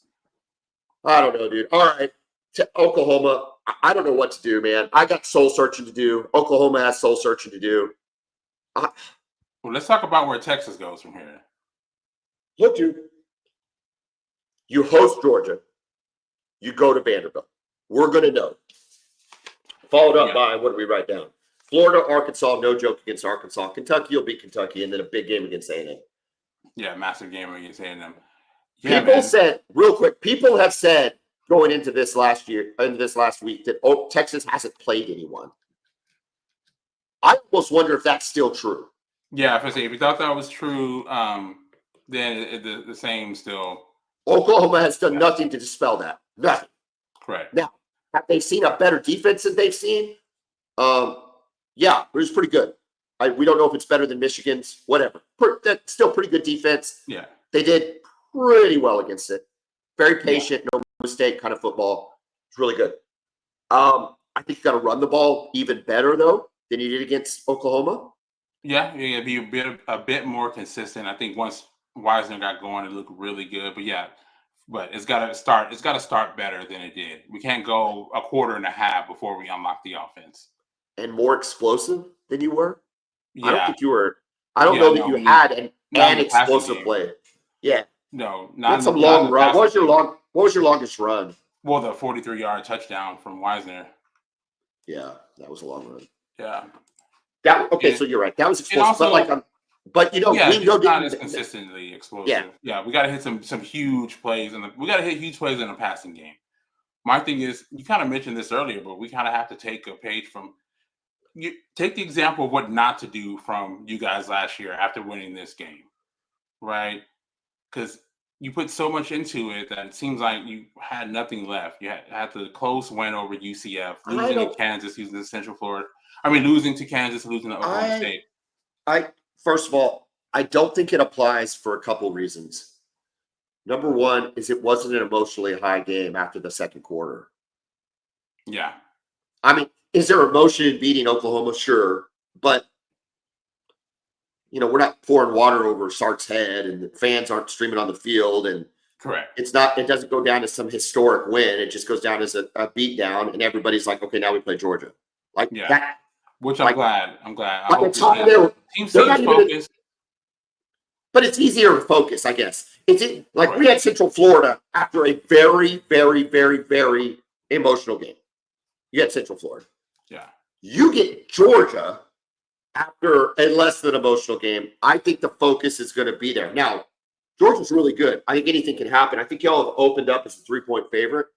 I don't know, dude. All right. To Oklahoma, I don't know what to do, man. I got soul searching to do. Oklahoma has soul searching to do. Well, let's talk about where Texas goes from here. Look, dude. You host Georgia. You go to Vanderbilt. We're going to know. Followed up by, what do we write down? Florida, Arkansas, no joke against Arkansas. Kentucky will beat Kentucky, and then a big game against A&M. Yeah, massive game against A&M. Yeah, people said, real quick, people have said going into this last week that Texas hasn't played anyone. I almost wonder if that's still true. Yeah, if you thought that was true, then the same still. Oklahoma has done nothing to dispel that. Nothing. Correct. Now, have they seen a better defense than they've seen? Yeah, it was pretty good. We don't know if it's better than Michigan's, whatever. That's still pretty good defense. Yeah. They did pretty well against it. Very patient, no mistake kind of football. It's really good. I think you got to run the ball even better, though, than you did against Oklahoma. Yeah, be a bit more consistent. I think once Wisner got going, it looked really good. But it's got to start. It's got to start better than it did. We can't go a quarter and a half before we unlock the offense. And more explosive than you were. Yeah. I don't think you were. I don't know that you had an explosive play. Yeah. No, not some long run. What was your longest run? Well, the 43-yard touchdown from Wisner. Yeah, that was a long run. Yeah. So you're right. That was explosive. Also, but But we can go it's not as get consistently explosive. yeah. Yeah, we got to hit some huge plays, and we got to hit huge plays in the passing game. My thing is, you kind of mentioned this earlier, but we kind of have to take a page from you. Take the example of what not to do from you guys last year after winning this game, right? Because you put so much into it that it seems like you had nothing left. You had the close win over UCF, losing to Kansas, losing to Central Florida. I mean, losing to Kansas, losing to Oklahoma State. First of all, I don't think it applies for a couple reasons. Number one is it wasn't an emotionally high game after the second quarter. Yeah. I mean, is there emotion in beating Oklahoma? Sure. But, we're not pouring water over Sark's head and the fans aren't streaming on the field. And correct. It doesn't go down as some historic win. It just goes down as a beat down. And everybody's like, okay, now we play Georgia. That. Which I'm glad. I hope team stays focused. But it's easier to focus, I guess. We had Central Florida after a very, very, very, very emotional game. You had Central Florida. Yeah. You get Georgia after a less than emotional game. I think the focus is going to be there. Now, Georgia's really good. I think anything can happen. I think y'all have opened up as a 3-point favorite.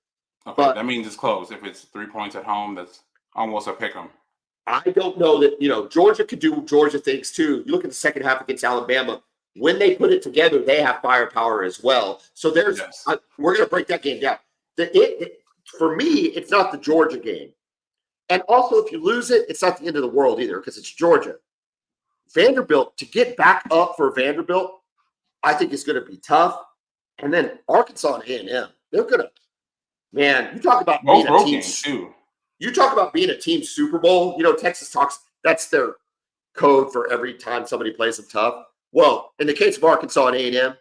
Okay, but that means it's close. If it's 3 points at home, that's almost a pick 'em. I don't know that, Georgia could do Georgia things too. You look at the second half against Alabama. When they put it together, they have firepower as well. So we're going to break that game down. For me, it's not the Georgia game. And also, if you lose it, it's not the end of the world either because it's Georgia. Vanderbilt, to get back up for Vanderbilt, I think is going to be tough. And then Arkansas and A&M, they're going to, man, you talk about being a team too. You talk about being a team Super Bowl. Texas talks, that's their code for every time somebody plays them tough. Well, in the case of Arkansas and A&M,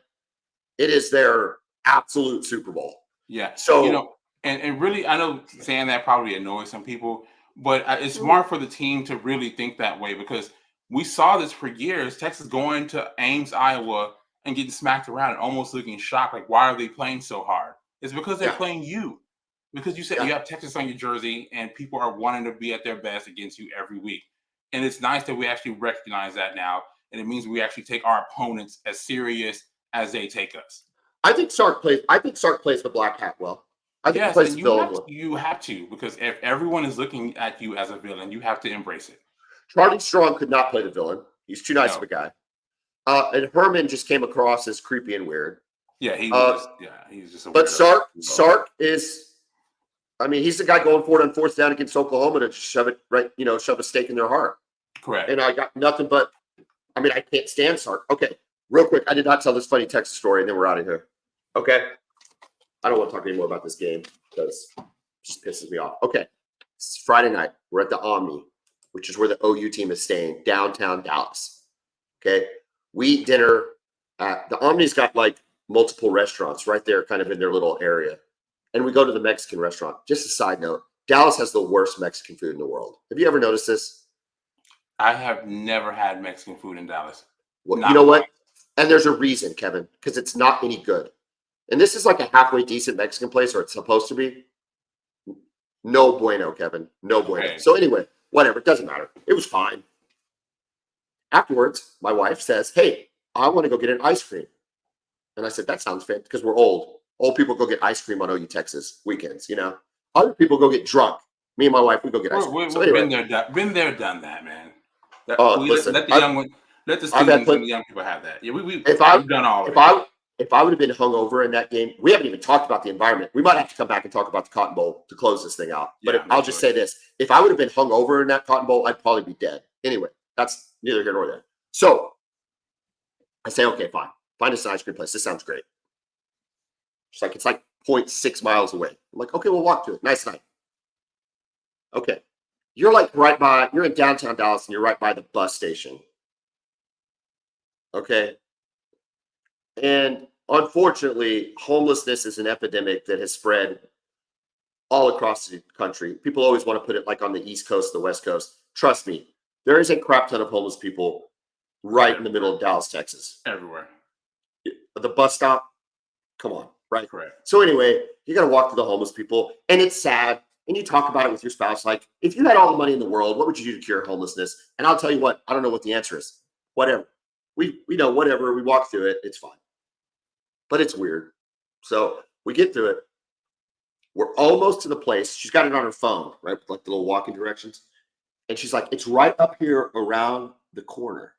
it is their absolute Super Bowl. Yeah. So, and really, I know saying that probably annoys some people, but it's smart for the team to really think that way because we saw this for years. Texas going to Ames, Iowa, and getting smacked around and almost looking shocked. Like, why are they playing so hard? It's because they're playing you. Because you said you have Texas on your jersey, and people are wanting to be at their best against you every week. And it's nice that we actually recognize that now. And it means we actually take our opponents as serious as they take us. I think Sark plays the black hat well. I think he plays the villain well. You have to, because if everyone is looking at you as a villain, you have to embrace it. Charlie Strong could not play the villain. He's too nice of a guy. And Herman just came across as creepy and weird. Yeah, he's just a But Sark is, he's the guy going for it on fourth down against Oklahoma to shove it right, shove a stake in their heart. Correct. And I got nothing but, I can't stand Sark. Okay, real quick, I did not tell this funny Texas story, and then we're out of here. Okay? I don't want to talk anymore about this game because it just pisses me off. Okay, it's Friday night. We're at the Omni, which is where the OU team is staying, downtown Dallas. Okay? We eat dinner at the Omni's got multiple restaurants right there kind of in their little area. And we go to the Mexican restaurant. Just a side note, Dallas has the worst Mexican food in the world. Have you ever noticed this? I have never had Mexican food in Dallas. Well, you know what? And there's a reason, Kevin, because it's not any good. And this is like a halfway decent Mexican place, or it's supposed to be. No bueno, Kevin. No bueno. Okay. So anyway, whatever. It doesn't matter. It was fine. Afterwards, my wife says, hey, I want to go get an ice cream. And I said, that sounds fit because we're old. Old people go get ice cream on OU Texas weekends, Other people go get drunk. Me and my wife, we go get ice cream. So anyway. Been there, done that, man. Listen, let the students and the young people have that. Yeah, we've done all of it. If I would have been hungover in that game, we haven't even talked about the environment. We might have to come back and talk about the Cotton Bowl to close this thing out. But I'll just say this. If I would have been hungover in that Cotton Bowl, I'd probably be dead. Anyway, that's neither here nor there. So I say, okay, fine. Find us an ice cream place. This sounds great. It's like 0.6 miles away. I'm like, okay, we'll walk to it. Nice night. Okay. You're you're in downtown Dallas and you're right by the bus station. Okay. And unfortunately, homelessness is an epidemic that has spread all across the country. People always want to put it on the East Coast, the West Coast. Trust me, there is a crap ton of homeless people right in the middle of Dallas, Texas. Everywhere. The bus stop, come on, right? Correct. So anyway, you got to walk to the homeless people, and it's sad. And you talk about it with your spouse, if you had all the money in the world, what would you do to cure homelessness? And I'll tell you what, I don't know what the answer is. Whatever. we know, whatever. We walk through it. It's fine. But it's weird. So we get through it. We're almost to the place. She's got it on her phone, right? Like the little walking directions. And she's like, it's right up here around the corner.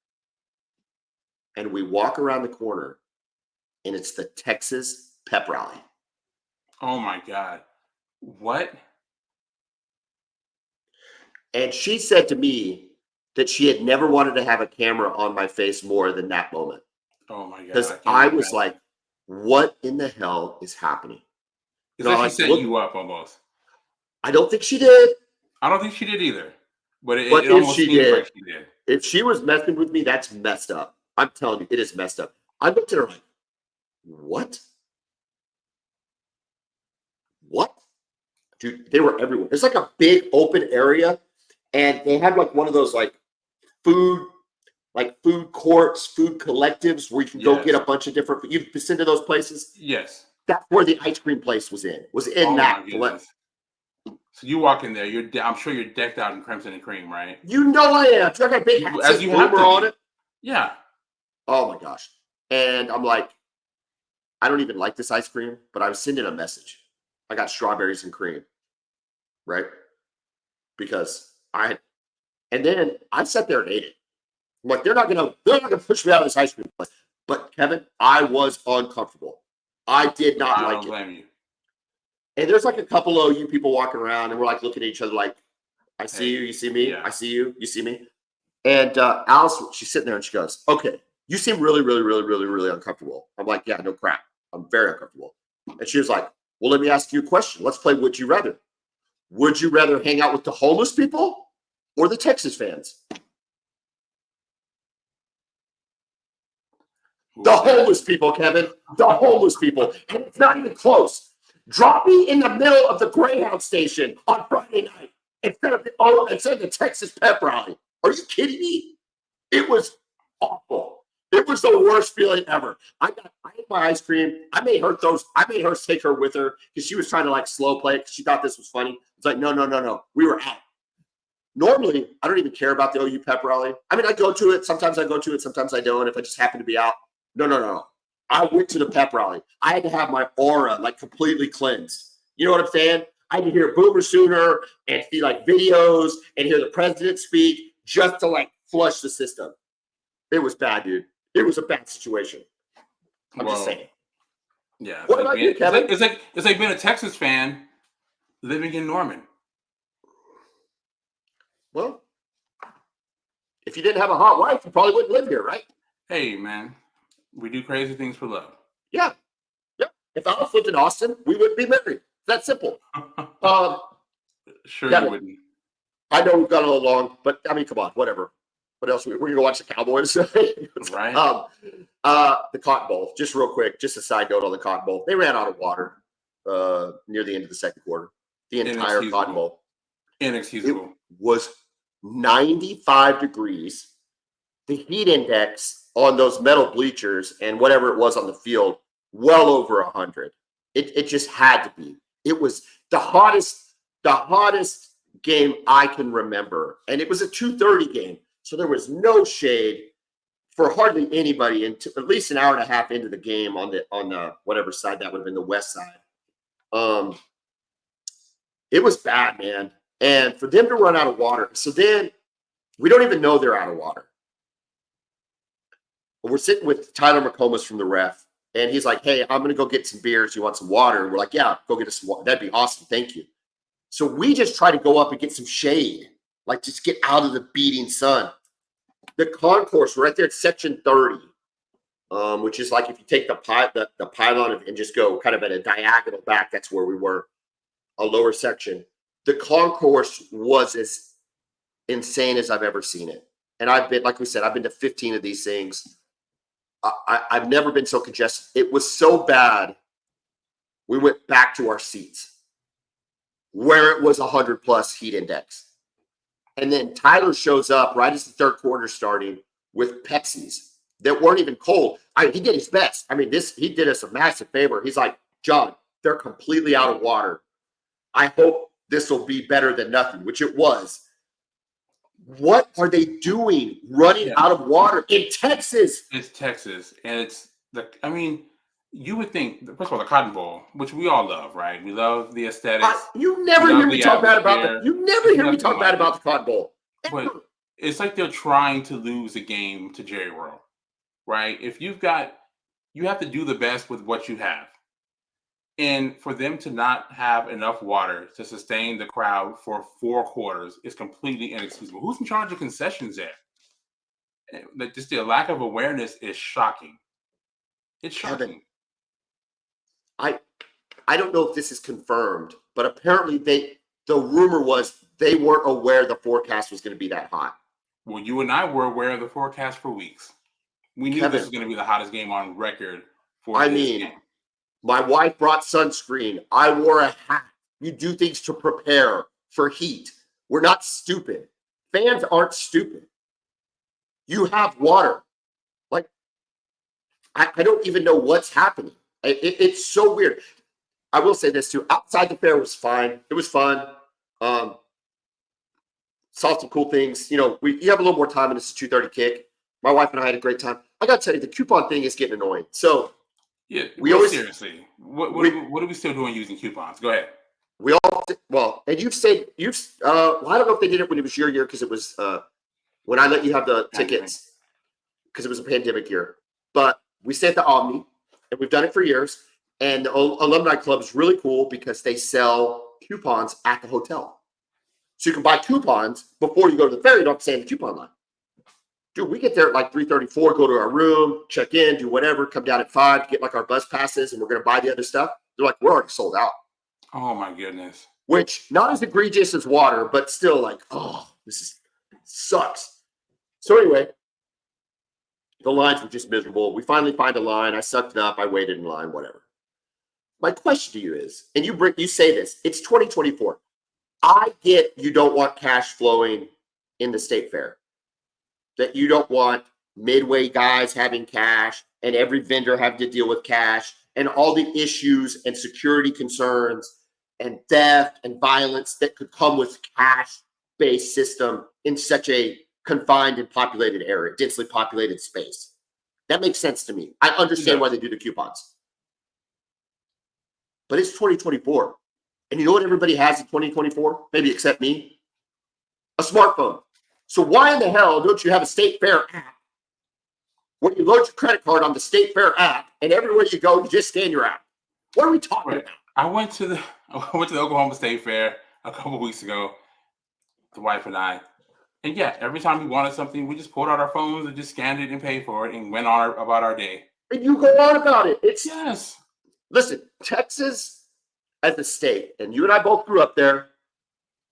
And we walk around the corner, and it's the Texas pep rally. Oh my God. What? And she said to me that she had never wanted to have a camera on my face more than that moment. Oh my God. Because I was like, what in the hell is happening? It's like she set you up almost. I don't think she did. I don't think she did either. But it if almost she seems did, like she did. if she was messing with me, that's messed up. I'm telling you, it is messed up. I looked at her like, what? What? Dude, they were everywhere. It's like a big open area, and they had like one of those like food courts, food collectives where you can go get a bunch of different. You've been to those places? Yes. That's where the ice cream place was in. That. So you walk in there, I'm sure you're decked out in crimson and cream, right? You know I am. I got a big hat with Boomer on it. Yeah. Oh my gosh. And I'm like, I don't even like this ice cream, but I was sending a message. I got strawberries and cream, right? Because and then I sat there and ate it. I'm like, they're not gonna push me out of this ice cream place. But Kevin, I was uncomfortable. I did not like it. I don't blame you. And there's like a couple of you people walking around, and we're like looking at each other like, I see you, you see me, I see you, you see me. And Alice, she's sitting there and she goes, okay, you seem really, really, really, really, really uncomfortable. I'm like, yeah, no crap. I'm very uncomfortable. And she was like, well, let me ask you a question. Let's play Would You Rather. Would you rather hang out with the homeless people or the Texas fans? The homeless people, Kevin. The homeless people. And it's not even close. Drop me in the middle of the Greyhound station on Friday night instead of the Texas pep rally. Are you kidding me? It was awful. It was the worst feeling ever. I ate my ice cream. I made her take her with her because she was trying to like slow play because she thought this was funny. It's like, no. We were out. Normally, I don't even care about the OU pep rally. I mean, I go to it. Sometimes I go to it. Sometimes I don't. If I just happen to be out. No. I went to the pep rally. I had to have my aura like completely cleansed. You know what I'm saying? I had to hear Boomer Sooner and see like videos and hear the president speak just to like flush the system. It was bad, dude. It was a bad situation. I'm just saying. Yeah. What about you, Kevin? It's like being a Texas fan living in Norman. Well, if you didn't have a hot wife, you probably wouldn't live here, right? Hey, man. We do crazy things for love. Yeah. If I was lived in Austin, we wouldn't be married. That's simple. Sure, you wouldn't. I know we've gone a little long, but I mean, come on, whatever. What else? We're going to watch the Cowboys. Right. The Cotton Bowl, just real quick, just a side note on the Cotton Bowl. They ran out of water near the end of the second quarter. The entire Cotton Bowl. Inexcusable. It was 95 degrees. The heat index on those metal bleachers and whatever it was on the field, well over 100. It just had to be. It was the hottest game I can remember. And it was a 2:30 game. So there was no shade for hardly anybody until at least an hour and a half into the game on the whatever side that would have been the west side. It was bad, man. And for them to run out of water, so then we don't even know they're out of water. But we're sitting with Tyler McComas from the ref, and he's like, hey, I'm going to go get some beers. You want some water? And we're like, yeah, go get us some water. That'd be awesome. Thank you. So we just try to go up and get some shade, like just get out of the beating sun. The concourse, we're right there at section 30, which is like if you take the pylon and just go kind of at a diagonal back, that's where we were, a lower section. The concourse was as insane as I've ever seen it. And I've been, like we said, I've been to 15 of these things. I've never been so congested. It was so bad. We went back to our seats where it was 100+ heat index. And then Tyler shows up right as the third quarter starting with Pepsis that weren't even cold. He did his best. I mean, he did us a massive favor. He's like, John, they're completely out of water. I hope this will be better than nothing, which it was. What are they doing running out of water in Texas? It's Texas, and you would think, first of all, the Cotton Bowl, which we all love, right? We love the aesthetics. You never hear me talk bad about the. You never hear me talk bad about the Cotton Bowl. But it's like they're trying to lose a game to Jerry World, right? If you have to do the best with what you have. And for them to not have enough water to sustain the crowd for 4 quarters is completely inexcusable. Who's in charge of concessions there? Just the lack of awareness is shocking. It's shocking. Kevin, I don't know if this is confirmed, but apparently the rumor was they weren't aware the forecast was going to be that hot. Well, you and I were aware of the forecast for weeks. We knew this was going to be the hottest game on record for this game. My wife brought sunscreen. I wore a hat. You do things to prepare for heat. We're not stupid. Fans aren't stupid. You have water. Like, I don't even know what's happening. It's so weird. I will say this too. Outside the fair was fine. It was fun. Saw some cool things. You have a little more time, and it's a 2:30 kick. My wife and I had a great time. I got to tell you, the coupon thing is getting annoying. So, yeah, seriously. What are we still doing using coupons? Go ahead. And you've said I don't know if they did it when it was your year, because it was when I let you have the tickets, because it was a pandemic year. But we stay at the Omni, and we've done it for years. And the alumni club is really cool because they sell coupons at the hotel, so you can buy coupons before you go to the fair. You don't have to stay in the coupon line. Dude, we get there at like 3:34, go to our room, check in, do whatever, come down at 5 to get like our bus passes, and we're going to buy the other stuff. They're like, we're already sold out. Oh, my goodness. Which, not as egregious as water, but still like, sucks. So anyway, the lines were just miserable. We finally find a line. I sucked it up. I waited in line, whatever. My question to you is, and you say this, it's 2024. I get you don't want cash flowing in the state fair. That you don't want midway guys having cash and every vendor having to deal with cash and all the issues and security concerns and theft and violence that could come with cash-based system in such a confined and populated area, densely populated space. That makes sense to me. I understand why they do the coupons. But it's 2024. And you know what everybody has in 2024? Maybe except me? A smartphone. So why in the hell don't you have a state fair app where you load your credit card on the state fair app, and everywhere you go, you just scan your app? What are we talking about? I went to the Oklahoma State Fair a couple of weeks ago, the wife and I. And yeah, every time we wanted something, we just pulled out our phones and just scanned it and paid for it and went on about our day. And you go on about it. Yes. Listen, Texas as a state, and you and I both grew up there,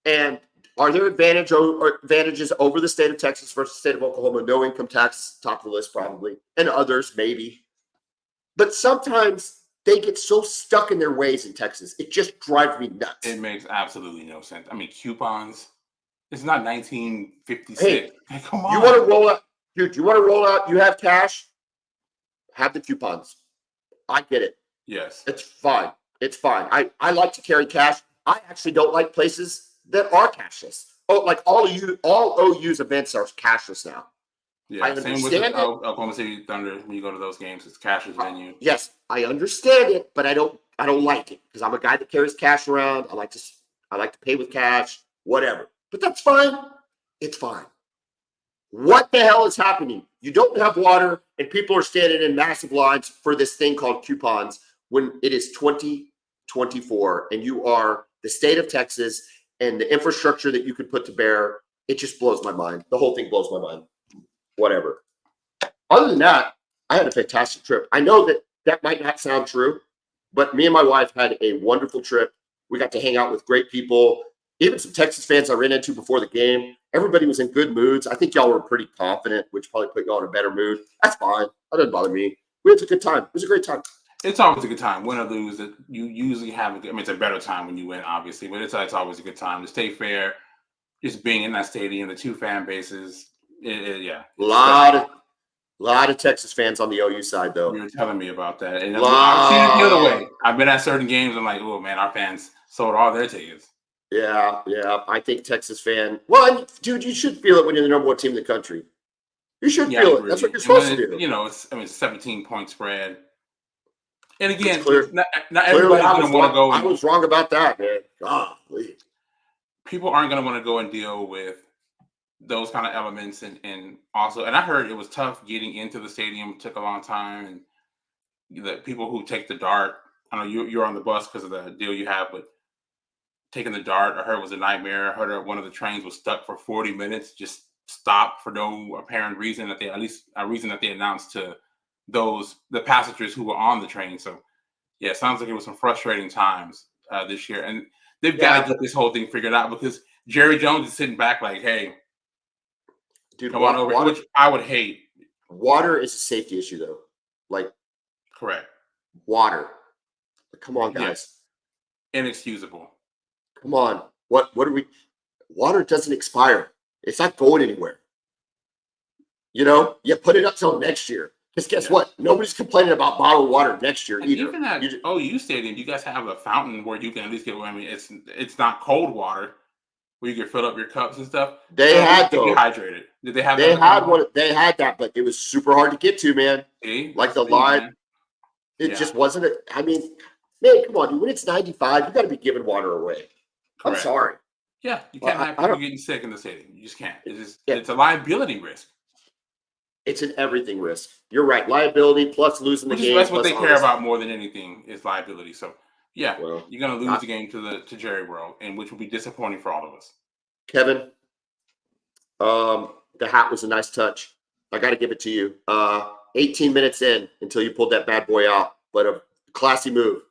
and are there advantages over the state of Texas versus the state of Oklahoma? No income tax, top of the list probably, and others maybe. But sometimes they get so stuck in their ways in Texas, it just drives me nuts. It makes absolutely no sense. I mean, coupons. It's not 1956. Hey, come on. You want to roll out, dude? You want to roll out? You have cash? Have the coupons. I get it. Yes. It's fine. It's fine. I like to carry cash. I actually don't like places that are cashless. Oh, like all OU's events are cashless now. Yeah, I same with the Oklahoma City Thunder. When you go to those games, it's cashless venue. Yes, I understand it, but I don't like it because I'm a guy that carries cash around. I like to pay with cash, whatever. But that's fine. It's fine. What the hell is happening? You don't have water, and people are standing in massive lines for this thing called coupons when it is 2024, and you are the state of Texas. And the infrastructure that you could put to bear, it just blows my mind. The whole thing blows my mind. Whatever. Other than that, I had a fantastic trip. I know that might not sound true, but me and my wife had a wonderful trip. We got to hang out with great people, even some Texas fans I ran into before the game. Everybody was in good moods. I think y'all were pretty confident, which probably put y'all in a better mood. That's fine. That doesn't bother me. We had a good time. It was a great time. It's always a good time, win or lose. That you usually have a good. I mean, it's a better time when you win, obviously, but it's always a good time. The state fair, just being in that stadium, the two fan bases, yeah. A lot of Texas fans on the OU side, though. You were telling me about that, and I've seen it the other way. I've been at certain games. I'm like, oh man, our fans sold all their tickets. Yeah. I think Texas fan. Well, dude, you should feel it when you're the number one team in the country. You should Yeah, I feel it. That's agree. what you're And when supposed to do. it's 17-point spread. And It's again, clear. not Clearly, everybody's I going was to want to wrong. go I and was wrong about that, man. Golly. people aren't going to want to go and deal with those kind of elements. And also, and I heard it was tough getting into the stadium. It took a long time. And the people who take the dart, I know you're on the bus because of the deal you have, but taking the dart, I heard was a nightmare. I heard that one of the trains was stuck for 40 minutes, just stopped for no apparent reason at least a reason that they announced to the passengers who were on the train. So yeah, it sounds like it was some frustrating times this year, and they've got Yeah, to get this whole thing figured out because Jerry Jones is sitting back like, "Hey, dude, come on over," which I would hate. water is a safety issue, though. Like Correct. water. Come on, guys. Yes. Inexcusable. Come on. What are we? Water doesn't expire. It's not going anywhere. You put it up till next year. Because guess what? Nobody's complaining about bottled water next year And either. even at OU Stadium, you guys have a fountain where you can at least get. I mean, it's not cold water where you can fill up your cups and stuff. They had to be those. hydrated. Did they have? They that had one. They had that, but it was super hard to get to, man. See? Like the Thing, line, man. it just wasn't. I mean, man, come on, dude. When it's 95, you got to be giving water away. I'm Correct. sorry. Yeah, you can't have I people don't- getting sick in the stadium. You just can't. It's a liability risk. It's an everything risk. You're right. Liability plus losing the game. That's what plus they care honesty. about more than anything is liability. So yeah, Well, you're gonna lose the game to Jerry World, and which will be disappointing for all of us. Kevin, the hat was a nice touch. I got to give it to you. 18 minutes in until you pulled that bad boy out, but a classy move.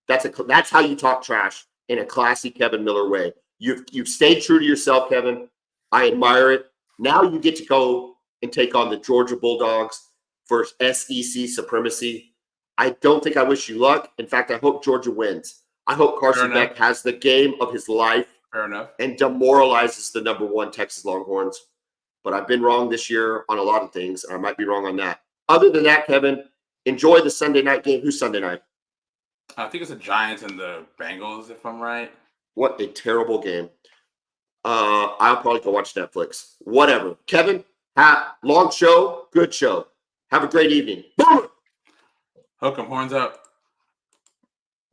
That's how you talk trash in a classy Kevin Miller way. You've stayed true to yourself, Kevin. I admire it. Now you get to go and take on the Georgia Bulldogs for SEC supremacy. I don't think I wish you luck. In fact, I hope Georgia wins. I hope Carson Beck has the game of his life. Fair enough. And demoralizes the number one Texas Longhorns. But I've been wrong this year on a lot of things, and I might be wrong on that. Other than that, Kevin, enjoy the Sunday night game. Who's Sunday night? I think it's the Giants and the Bengals, if I'm right. What a terrible game. I'll probably go watch Netflix. Whatever. Kevin, long show, good show. Have a great evening. Boom! Hook 'em, horns up.